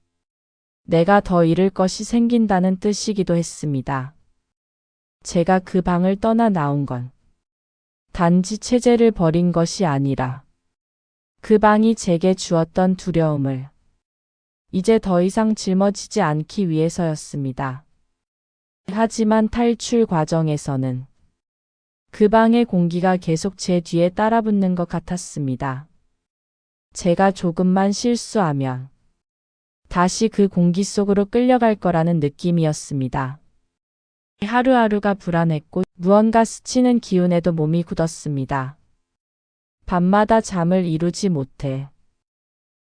내가 더 잃을 것이 생긴다는 뜻이기도 했습니다. 제가 그 방을 떠나 나온 건 단지 체제를 버린 것이 아니라 그 방이 제게 주었던 두려움을 이제 더 이상 짊어지지 않기 위해서였습니다. 하지만 탈출 과정에서는 그 방의 공기가 계속 제 뒤에 따라붙는 것 같았습니다. 제가 조금만 실수하면 다시 그 공기 속으로 끌려갈 거라는 느낌이었습니다. 하루하루가 불안했고 무언가 스치는 기운에도 몸이 굳었습니다. 밤마다 잠을 이루지 못해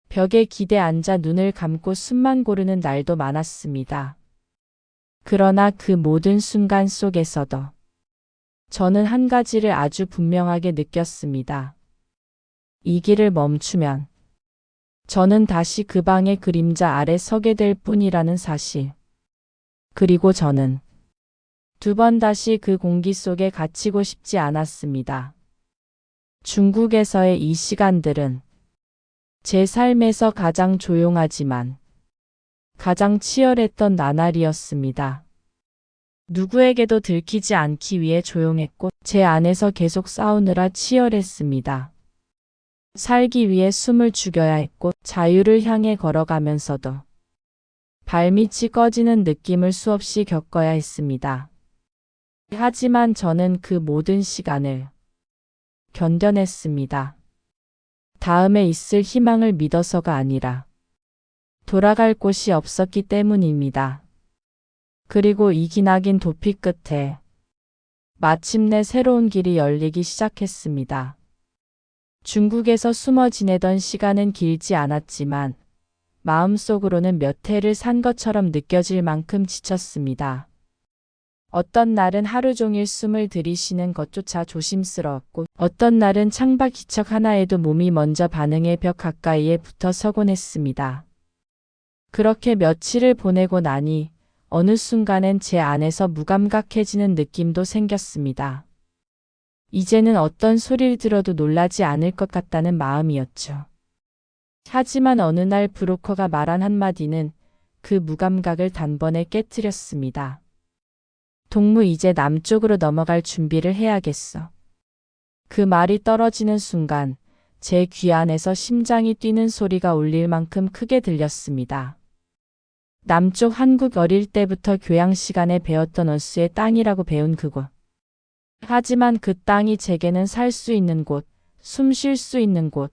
벽에 기대 앉아 눈을 감고 숨만 고르는 날도 많았습니다. 그러나 그 모든 순간 속에서도 저는 한 가지를 아주 분명하게 느꼈습니다. 이 길을 멈추면 저는 다시 그 방의 그림자 아래 서게 될 뿐이라는 사실. 그리고 저는 두 번 다시 그 공기 속에 갇히고 싶지 않았습니다. 중국에서의 이 시간들은 제 삶에서 가장 조용하지만 가장 치열했던 나날이었습니다. 누구에게도 들키지 않기 위해 조용했고 제 안에서 계속 싸우느라 치열했습니다. 살기 위해 숨을 죽여야 했고 자유를 향해 걸어가면서도 발밑이 꺼지는 느낌을 수없이 겪어야 했습니다. 하지만 저는 그 모든 시간을 견뎌냈습니다. 다음에 있을 희망을 믿어서가 아니라 돌아갈 곳이 없었기 때문입니다. 그리고 이 기나긴 도피 끝에 마침내 새로운 길이 열리기 시작했습니다. 중국에서 숨어 지내던 시간은 길지 않았지만 마음속으로는 몇 해를 산 것처럼 느껴질 만큼 지쳤습니다. 어떤 날은 하루 종일 숨을 들이쉬는 것조차 조심스러웠고 어떤 날은 창밖 기척 하나에도 몸이 먼저 반응해 벽 가까이에 붙어 서곤 했습니다. 그렇게 며칠을 보내고 나니 어느 순간엔 제 안에서 무감각해지는 느낌도 생겼습니다. 이제는 어떤 소리를 들어도 놀라지 않을 것 같다는 마음이었죠. 하지만 어느 날 브로커가 말한 한마디는 그 무감각을 단번에 깨트렸습니다. 동무 이제 남쪽으로 넘어갈 준비를 해야겠어. 그 말이 떨어지는 순간 제 귀 안에서 심장이 뛰는 소리가 울릴 만큼 크게 들렸습니다. 남쪽 한국 어릴 때부터 교양 시간에 배웠던 어수의 땅이라고 배운 그곳. 하지만 그 땅이 제게는 살 수 있는 곳, 숨 쉴 수 있는 곳,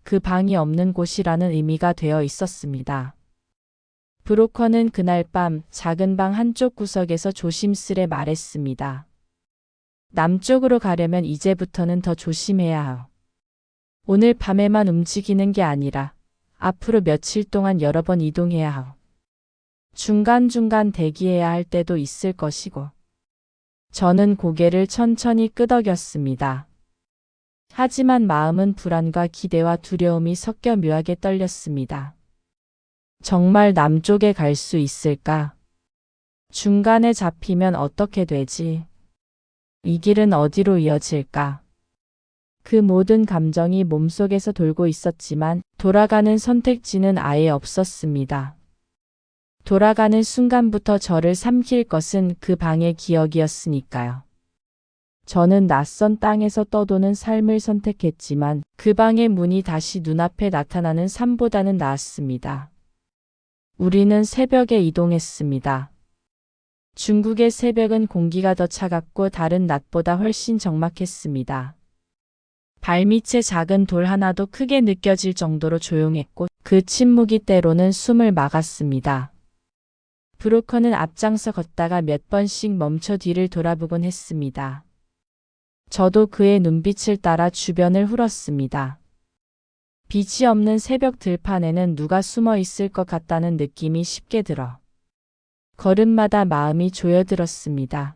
그 방이 없는 곳이라는 의미가 되어 있었습니다. 브로커는 그날 밤 작은 방 한쪽 구석에서 조심스레 말했습니다. 남쪽으로 가려면 이제부터는 더 조심해야 하오. 오늘 밤에만 움직이는 게 아니라 앞으로 며칠 동안 여러 번 이동해야 하오. 중간중간 대기해야 할 때도 있을 것이고. 저는 고개를 천천히 끄덕였습니다. 하지만 마음은 불안과 기대와 두려움이 섞여 묘하게 떨렸습니다. 정말 남쪽에 갈 수 있을까? 중간에 잡히면 어떻게 되지? 이 길은 어디로 이어질까? 그 모든 감정이 몸속에서 돌고 있었지만 돌아가는 선택지는 아예 없었습니다. 돌아가는 순간부터 저를 삼킬 것은 그 방의 기억이었으니까요. 저는 낯선 땅에서 떠도는 삶을 선택했지만 그 방의 문이 다시 눈앞에 나타나는 삶보다는 나았습니다. 우리는 새벽에 이동했습니다. 중국의 새벽은 공기가 더 차갑고 다른 낮보다 훨씬 적막했습니다. 발밑에 작은 돌 하나도 크게 느껴질 정도로 조용했고 그 침묵이 때로는 숨을 막았습니다. 브로커는 앞장서 걷다가 몇 번씩 멈춰 뒤를 돌아보곤 했습니다. 저도 그의 눈빛을 따라 주변을 훑었습니다. 빛이 없는 새벽 들판에는 누가 숨어 있을 것 같다는 느낌이 쉽게 들어 걸음마다 마음이 조여들었습니다.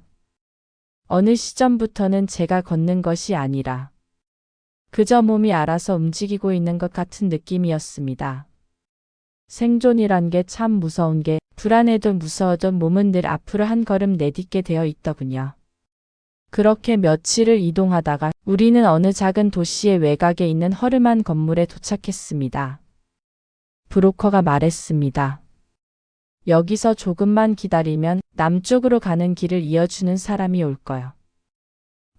어느 시점부터는 제가 걷는 것이 아니라 그저 몸이 알아서 움직이고 있는 것 같은 느낌이었습니다. 생존이란 게 참 무서운 게 불안해도 무서워도 몸은 늘 앞으로 한 걸음 내딛게 되어 있더군요. 그렇게 며칠을 이동하다가 우리는 어느 작은 도시의 외곽에 있는 허름한 건물에 도착했습니다. 브로커가 말했습니다. 여기서 조금만 기다리면 남쪽으로 가는 길을 이어주는 사람이 올 거요.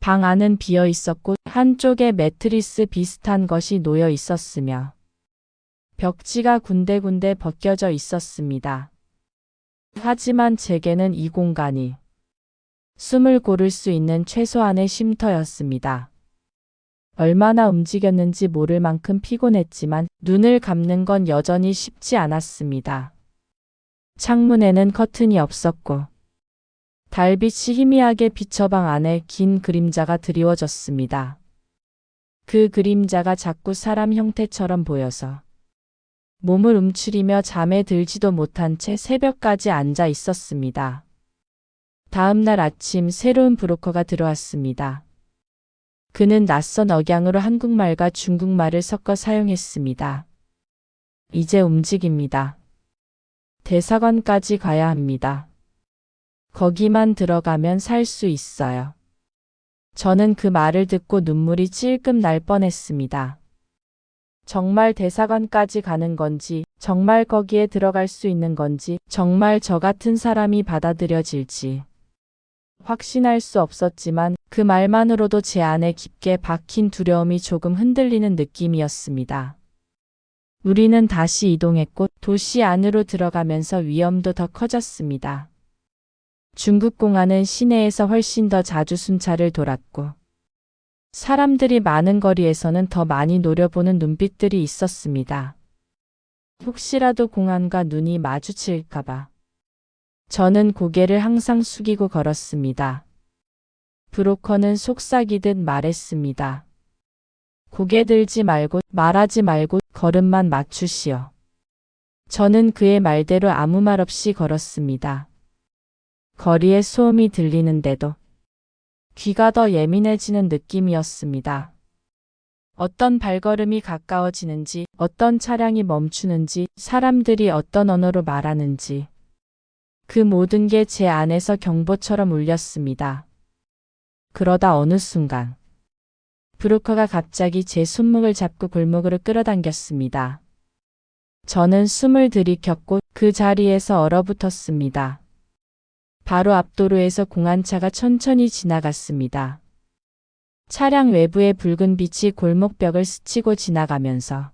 방 안은 비어 있었고 한쪽에 매트리스 비슷한 것이 놓여 있었으며 벽지가 군데군데 벗겨져 있었습니다. 하지만 제게는 이 공간이 숨을 고를 수 있는 최소한의 쉼터였습니다. 얼마나 움직였는지 모를 만큼 피곤했지만 눈을 감는 건 여전히 쉽지 않았습니다. 창문에는 커튼이 없었고 달빛이 희미하게 비쳐 방 안에 긴 그림자가 드리워졌습니다. 그 그림자가 자꾸 사람 형태처럼 보여서 몸을 움츠리며 잠에 들지도 못한 채 새벽까지 앉아 있었습니다. 다음 날 아침 새로운 브로커가 들어왔습니다. 그는 낯선 억양으로 한국말과 중국말을 섞어 사용했습니다. 이제 움직입니다. 대사관까지 가야 합니다. 거기만 들어가면 살 수 있어요. 저는 그 말을 듣고 눈물이 찔끔 날 뻔했습니다. 정말 대사관까지 가는 건지, 정말 거기에 들어갈 수 있는 건지, 정말 저 같은 사람이 받아들여질지. 확신할 수 없었지만 그 말만으로도 제 안에 깊게 박힌 두려움이 조금 흔들리는 느낌이었습니다. 우리는 다시 이동했고 도시 안으로 들어가면서 위험도 더 커졌습니다. 중국 공안은 시내에서 훨씬 더 자주 순찰을 돌았고 사람들이 많은 거리에서는 더 많이 노려보는 눈빛들이 있었습니다. 혹시라도 공안과 눈이 마주칠까봐. 저는 고개를 항상 숙이고 걸었습니다. 브로커는 속삭이듯 말했습니다. 고개 들지 말고 말하지 말고 걸음만 맞추시오. 저는 그의 말대로 아무 말 없이 걸었습니다. 거리에 소음이 들리는데도 귀가 더 예민해지는 느낌이었습니다. 어떤 발걸음이 가까워지는지, 어떤 차량이 멈추는지, 사람들이 어떤 언어로 말하는지 그 모든 게 제 안에서 경보처럼 울렸습니다. 그러다 어느 순간 브로커가 갑자기 제 손목을 잡고 골목으로 끌어당겼습니다. 저는 숨을 들이켰고 그 자리에서 얼어붙었습니다. 바로 앞도로에서 공안차가 천천히 지나갔습니다. 차량 외부의 붉은 빛이 골목벽을 스치고 지나가면서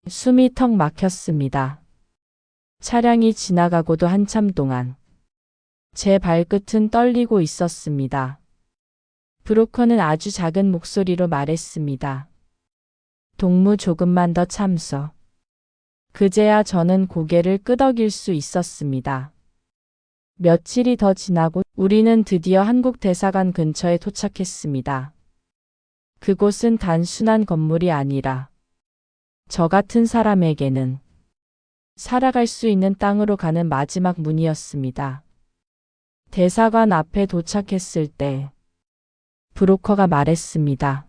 숨이 턱 막혔습니다. 차량이 지나가고도 한참 동안 제 발끝은 떨리고 있었습니다. 브로커는 아주 작은 목소리로 말했습니다. 동무 조금만 더 참소. 그제야 저는 고개를 끄덕일 수 있었습니다. 며칠이 더 지나고 우리는 드디어 한국 대사관 근처에 도착했습니다. 그곳은 단순한 건물이 아니라 저 같은 사람에게는 살아갈 수 있는 땅으로 가는 마지막 문이었습니다. 대사관 앞에 도착했을 때 브로커가 말했습니다.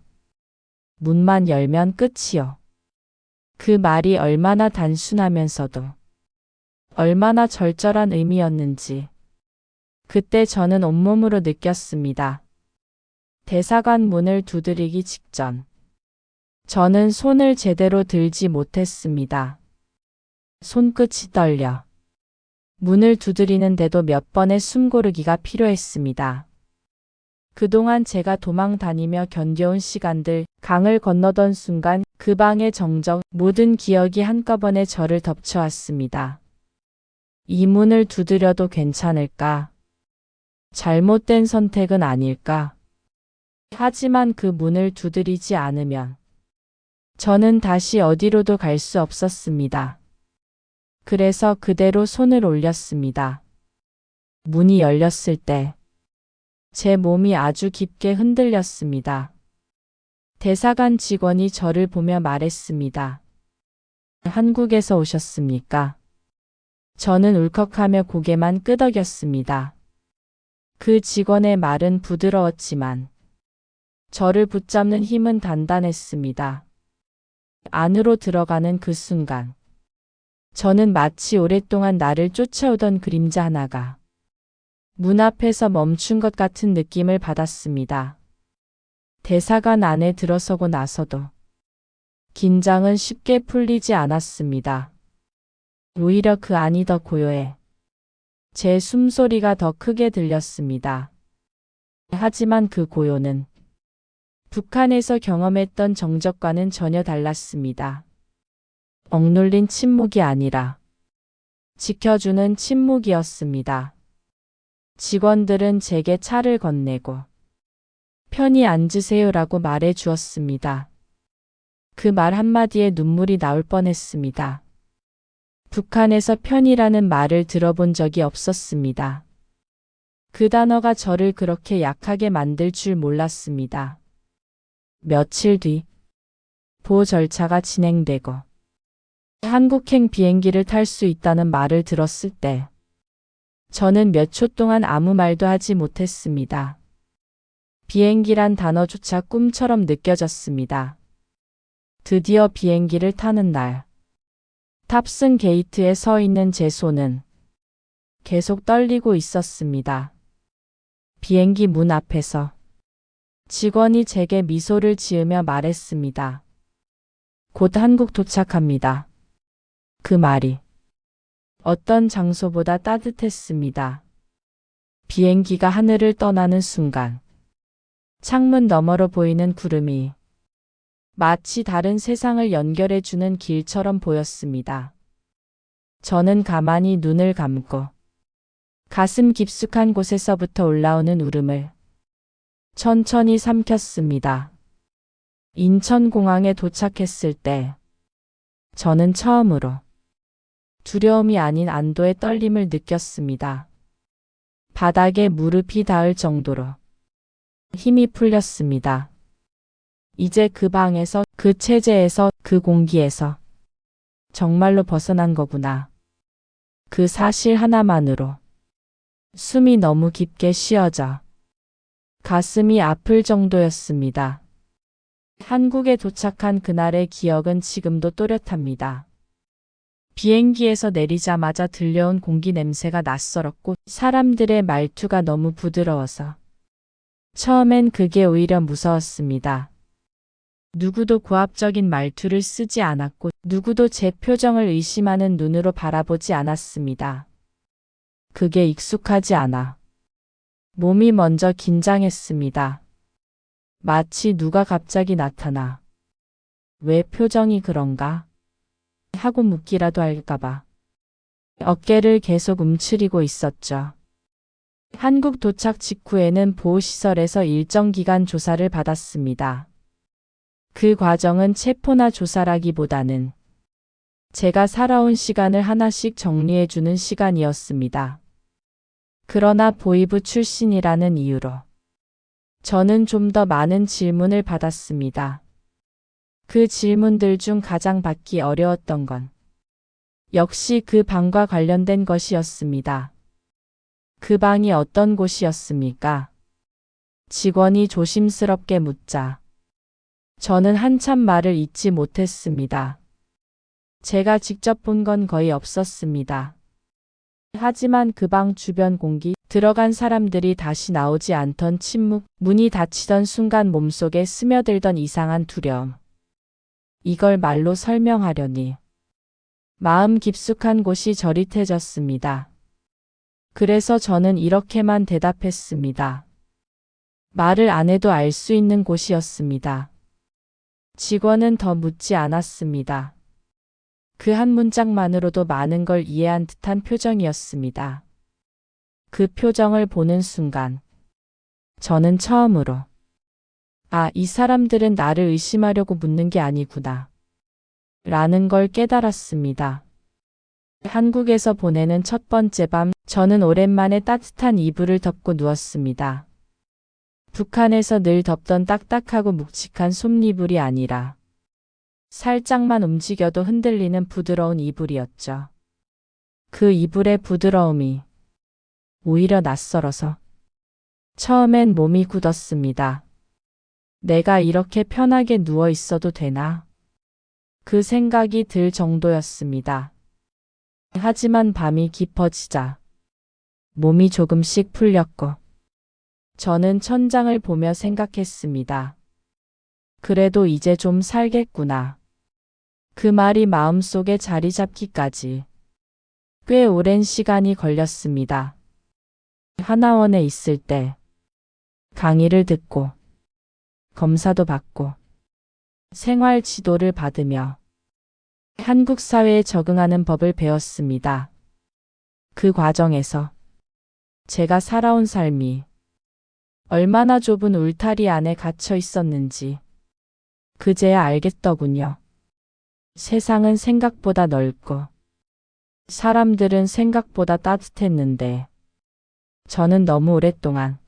문만 열면 끝이요. 그 말이 얼마나 단순하면서도 얼마나 절절한 의미였는지 그때 저는 온몸으로 느꼈습니다. 대사관 문을 두드리기 직전 저는 손을 제대로 들지 못했습니다. 손끝이 떨려 문을 두드리는데도 몇 번의 숨고르기가 필요했습니다. 그동안 제가 도망 다니며 견뎌온 시간들, 강을 건너던 순간 그 방의 정적, 모든 기억이 한꺼번에 저를 덮쳐왔습니다. 이 문을 두드려도 괜찮을까? 잘못된 선택은 아닐까? 하지만 그 문을 두드리지 않으면 저는 다시 어디로도 갈 수 없었습니다. 그래서 그대로 손을 올렸습니다. 문이 열렸을 때 제 몸이 아주 깊게 흔들렸습니다. 대사관 직원이 저를 보며 말했습니다. 한국에서 오셨습니까? 저는 울컥하며 고개만 끄덕였습니다. 그 직원의 말은 부드러웠지만 저를 붙잡는 힘은 단단했습니다. 안으로 들어가는 그 순간 저는 마치 오랫동안 나를 쫓아오던 그림자 하나가 문 앞에서 멈춘 것 같은 느낌을 받았습니다. 대사관 안에 들어서고 나서도 긴장은 쉽게 풀리지 않았습니다. 오히려 그 안이 더 고요해 제 숨소리가 더 크게 들렸습니다. 하지만 그 고요는 북한에서 경험했던 정적과는 전혀 달랐습니다. 억눌린 침묵이 아니라 지켜주는 침묵이었습니다. 직원들은 제게 차를 건네고 편히 앉으세요라고 말해 주었습니다. 그 말 한마디에 눈물이 나올 뻔했습니다. 북한에서 편이라는 말을 들어본 적이 없었습니다. 그 단어가 저를 그렇게 약하게 만들 줄 몰랐습니다. 며칠 뒤 보호 절차가 진행되고 한국행 비행기를 탈 수 있다는 말을 들었을 때 저는 몇 초 동안 아무 말도 하지 못했습니다. 비행기란 단어조차 꿈처럼 느껴졌습니다. 드디어 비행기를 타는 날, 탑승 게이트에 서 있는 제 손은 계속 떨리고 있었습니다. 비행기 문 앞에서 직원이 제게 미소를 지으며 말했습니다. 곧 한국 도착합니다. 그 말이 어떤 장소보다 따뜻했습니다. 비행기가 하늘을 떠나는 순간 창문 너머로 보이는 구름이 마치 다른 세상을 연결해주는 길처럼 보였습니다. 저는 가만히 눈을 감고 가슴 깊숙한 곳에서부터 올라오는 울음을 천천히 삼켰습니다. 인천공항에 도착했을 때 저는 처음으로 두려움이 아닌 안도의 떨림을 느꼈습니다. 바닥에 무릎이 닿을 정도로 힘이 풀렸습니다. 이제 그 방에서, 그 체제에서, 그 공기에서 정말로 벗어난 거구나. 그 사실 하나만으로 숨이 너무 깊게 쉬어져 가슴이 아플 정도였습니다. 한국에 도착한 그날의 기억은 지금도 또렷합니다. 비행기에서 내리자마자 들려온 공기 냄새가 낯설었고 사람들의 말투가 너무 부드러워서 처음엔 그게 오히려 무서웠습니다. 누구도 고압적인 말투를 쓰지 않았고 누구도 제 표정을 의심하는 눈으로 바라보지 않았습니다. 그게 익숙하지 않아 몸이 먼저 긴장했습니다. 마치 누가 갑자기 나타나 왜 표정이 그런가? 하고 묻기라도 할까봐 어깨를 계속 움츠리고 있었죠. 한국 도착 직후에는 보호시설에서 일정 기간 조사를 받았습니다. 그 과정은 체포나 조사라기보다는 제가 살아온 시간을 하나씩 정리해주는 시간이었습니다. 그러나 보이부 출신이라는 이유로 저는 좀 더 많은 질문을 받았습니다. 그 질문들 중 가장 받기 어려웠던 건 역시 그 방과 관련된 것이었습니다. 그 방이 어떤 곳이었습니까? 직원이 조심스럽게 묻자 저는 한참 말을 잇지 못했습니다. 제가 직접 본 건 거의 없었습니다. 하지만 그 방 주변 공기, 들어간 사람들이 다시 나오지 않던 침묵, 문이 닫히던 순간 몸속에 스며들던 이상한 두려움. 이걸 말로 설명하려니 마음 깊숙한 곳이 저릿해졌습니다. 그래서 저는 이렇게만 대답했습니다. 말을 안 해도 알 수 있는 곳이었습니다. 직원은 더 묻지 않았습니다. 그 한 문장만으로도 많은 걸 이해한 듯한 표정이었습니다. 그 표정을 보는 순간 저는 처음으로 이 사람들은 나를 의심하려고 묻는 게 아니구나 라는 걸 깨달았습니다. 한국에서 보내는 첫 번째 밤 저는 오랜만에 따뜻한 이불을 덮고 누웠습니다. 북한에서 늘 덮던 딱딱하고 묵직한 솜이불이 아니라 살짝만 움직여도 흔들리는 부드러운 이불이었죠. 그 이불의 부드러움이 오히려 낯설어서 처음엔 몸이 굳었습니다. 내가 이렇게 편하게 누워 있어도 되나? 그 생각이 들 정도였습니다. 하지만 밤이 깊어지자 몸이 조금씩 풀렸고 저는 천장을 보며 생각했습니다. 그래도 이제 좀 살겠구나. 그 말이 마음속에 자리 잡기까지 꽤 오랜 시간이 걸렸습니다. 하나원에 있을 때 강의를 듣고 검사도 받고 생활 지도를 받으며 한국 사회에 적응하는 법을 배웠습니다. 그 과정에서 제가 살아온 삶이 얼마나 좁은 울타리 안에 갇혀 있었는지 그제야 알겠더군요. 세상은 생각보다 넓고 사람들은 생각보다 따뜻했는데 저는 너무 오랫동안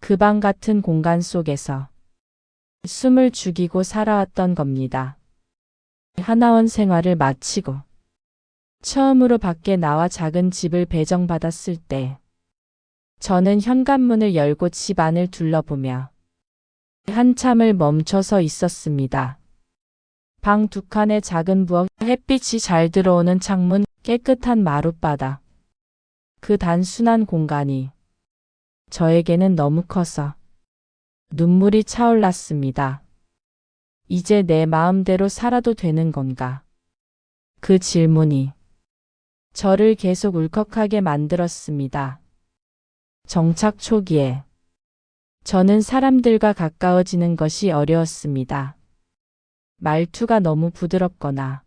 그 방 같은 공간 속에서 숨을 죽이고 살아왔던 겁니다. 하나원 생활을 마치고 처음으로 밖에 나와 작은 집을 배정받았을 때 저는 현관문을 열고 집 안을 둘러보며 한참을 멈춰서 있었습니다. 방 두 칸의 작은 부엌, 햇빛이 잘 들어오는 창문, 깨끗한 마룻바닥. 그 단순한 공간이 저에게는 너무 커서 눈물이 차올랐습니다. 이제 내 마음대로 살아도 되는 건가? 그 질문이 저를 계속 울컥하게 만들었습니다. 정착 초기에 저는 사람들과 가까워지는 것이 어려웠습니다. 말투가 너무 부드럽거나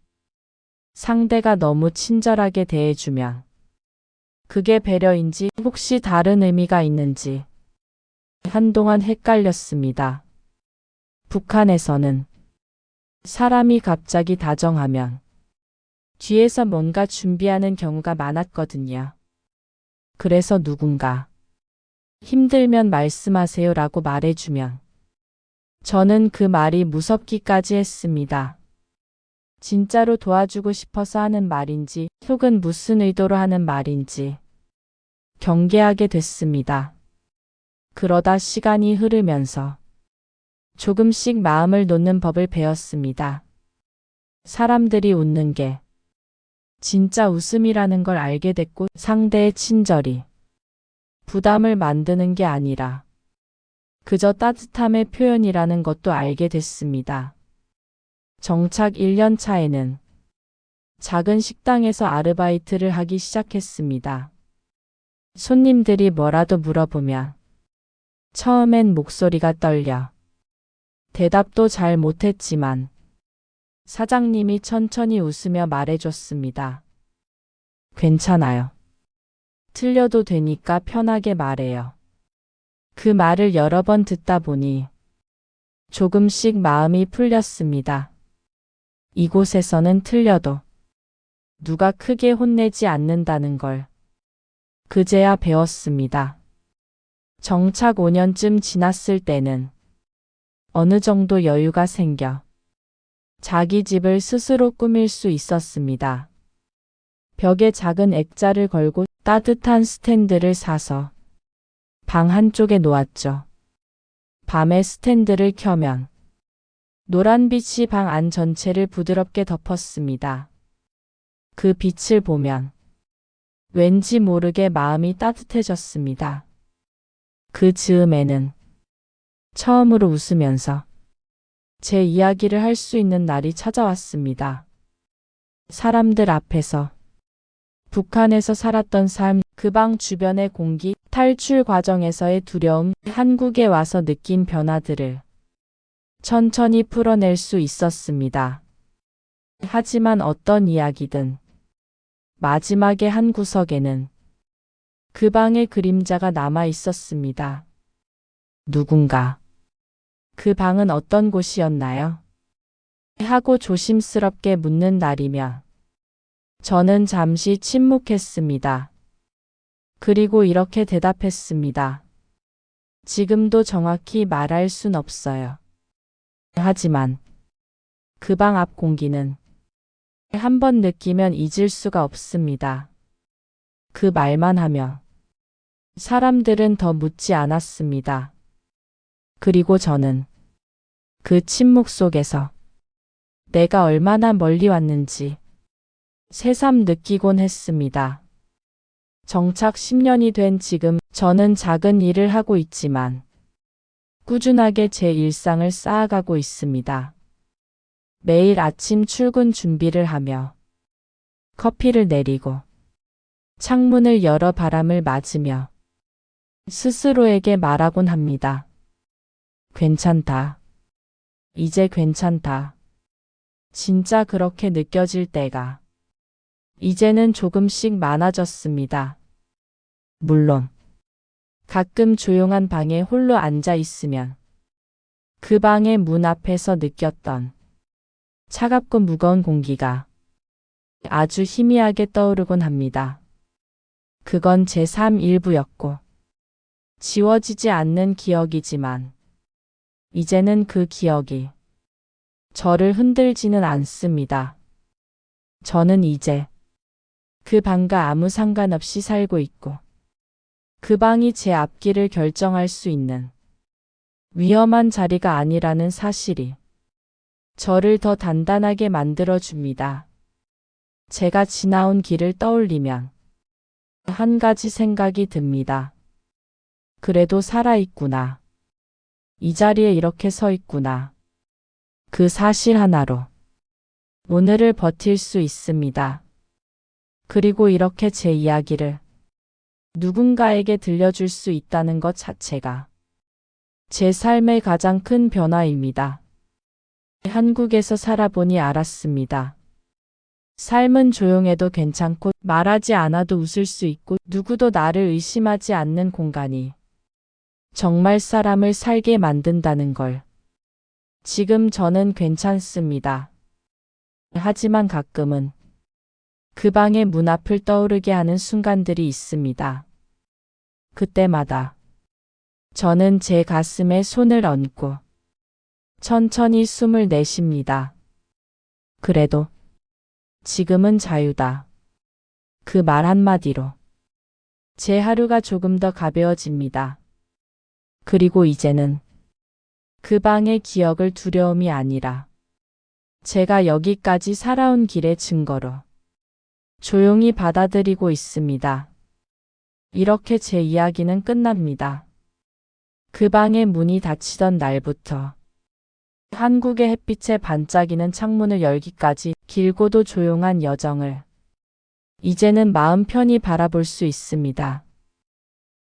상대가 너무 친절하게 대해주면 그게 배려인지 혹시 다른 의미가 있는지 한동안 헷갈렸습니다. 북한에서는 사람이 갑자기 다정하면 뒤에서 뭔가 준비하는 경우가 많았거든요. 그래서 누군가 힘들면 말씀하세요 라고 말해주면 저는 그 말이 무섭기까지 했습니다. 진짜로 도와주고 싶어서 하는 말인지 혹은 무슨 의도로 하는 말인지 경계하게 됐습니다. 그러다 시간이 흐르면서 조금씩 마음을 놓는 법을 배웠습니다. 사람들이 웃는 게 진짜 웃음이라는 걸 알게 됐고 상대의 친절이 부담을 만드는 게 아니라 그저 따뜻함의 표현이라는 것도 알게 됐습니다. 정착 1년 차에는 작은 식당에서 아르바이트를 하기 시작했습니다. 손님들이 뭐라도 물어보면 처음엔 목소리가 떨려 대답도 잘 못했지만 사장님이 천천히 웃으며 말해줬습니다. 괜찮아요. 틀려도 되니까 편하게 말해요. 그 말을 여러 번 듣다 보니 조금씩 마음이 풀렸습니다. 이곳에서는 틀려도 누가 크게 혼내지 않는다는 걸 그제야 배웠습니다. 정착 5년쯤 지났을 때는 어느 정도 여유가 생겨 자기 집을 스스로 꾸밀 수 있었습니다. 벽에 작은 액자를 걸고 따뜻한 스탠드를 사서 방 한쪽에 놓았죠. 밤에 스탠드를 켜면 노란 빛이 방 안 전체를 부드럽게 덮었습니다. 그 빛을 보면 왠지 모르게 마음이 따뜻해졌습니다. 그 즈음에는 처음으로 웃으면서 제 이야기를 할 수 있는 날이 찾아왔습니다. 사람들 앞에서 북한에서 살았던 삶, 그 방 주변의 공기, 탈출 과정에서의 두려움, 한국에 와서 느낀 변화들을 천천히 풀어낼 수 있었습니다. 하지만 어떤 이야기든 마지막에 한 구석에는 그 방의 그림자가 남아 있었습니다. 누군가 그 방은 어떤 곳이었나요? 하고 조심스럽게 묻는 날이며 저는 잠시 침묵했습니다. 그리고 이렇게 대답했습니다. 지금도 정확히 말할 순 없어요. 하지만 그 방 앞 공기는 한번 느끼면 잊을 수가 없습니다. 그 말만 하며 사람들은 더 묻지 않았습니다. 그리고 저는 그 침묵 속에서 내가 얼마나 멀리 왔는지 새삼 느끼곤 했습니다. 정착 10년이 된 지금 저는 작은 일을 하고 있지만 꾸준하게 제 일상을 쌓아가고 있습니다. 매일 아침 출근 준비를 하며 커피를 내리고 창문을 열어 바람을 맞으며 스스로에게 말하곤 합니다. 괜찮다. 이제 괜찮다. 진짜 그렇게 느껴질 때가 이제는 조금씩 많아졌습니다. 물론 가끔 조용한 방에 홀로 앉아 있으면 그 방의 문 앞에서 느꼈던 차갑고 무거운 공기가 아주 희미하게 떠오르곤 합니다. 그건 제 삶 일부였고 지워지지 않는 기억이지만 이제는 그 기억이 저를 흔들지는 않습니다. 저는 이제 그 방과 아무 상관없이 살고 있고 그 방이 제 앞길을 결정할 수 있는 위험한 자리가 아니라는 사실이 저를 더 단단하게 만들어줍니다. 제가 지나온 길을 떠올리면 한 가지 생각이 듭니다. 그래도 살아있구나. 이 자리에 이렇게 서 있구나. 그 사실 하나로 오늘을 버틸 수 있습니다. 그리고 이렇게 제 이야기를 누군가에게 들려줄 수 있다는 것 자체가 제 삶의 가장 큰 변화입니다. 한국에서 살아보니 알았습니다. 삶은 조용해도 괜찮고 말하지 않아도 웃을 수 있고 누구도 나를 의심하지 않는 공간이 정말 사람을 살게 만든다는 걸. 지금 저는 괜찮습니다. 하지만 가끔은 그 방의 문 앞을 떠오르게 하는 순간들이 있습니다. 그때마다 저는 제 가슴에 손을 얹고 천천히 숨을 내쉽니다. 그래도 지금은 자유다. 그 말 한마디로 제 하루가 조금 더 가벼워집니다. 그리고 이제는 그 방의 기억을 두려움이 아니라 제가 여기까지 살아온 길의 증거로 조용히 받아들이고 있습니다. 이렇게 제 이야기는 끝납니다. 그 방의 문이 닫히던 날부터 한국의 햇빛에 반짝이는 창문을 열기까지 길고도 조용한 여정을 이제는 마음 편히 바라볼 수 있습니다.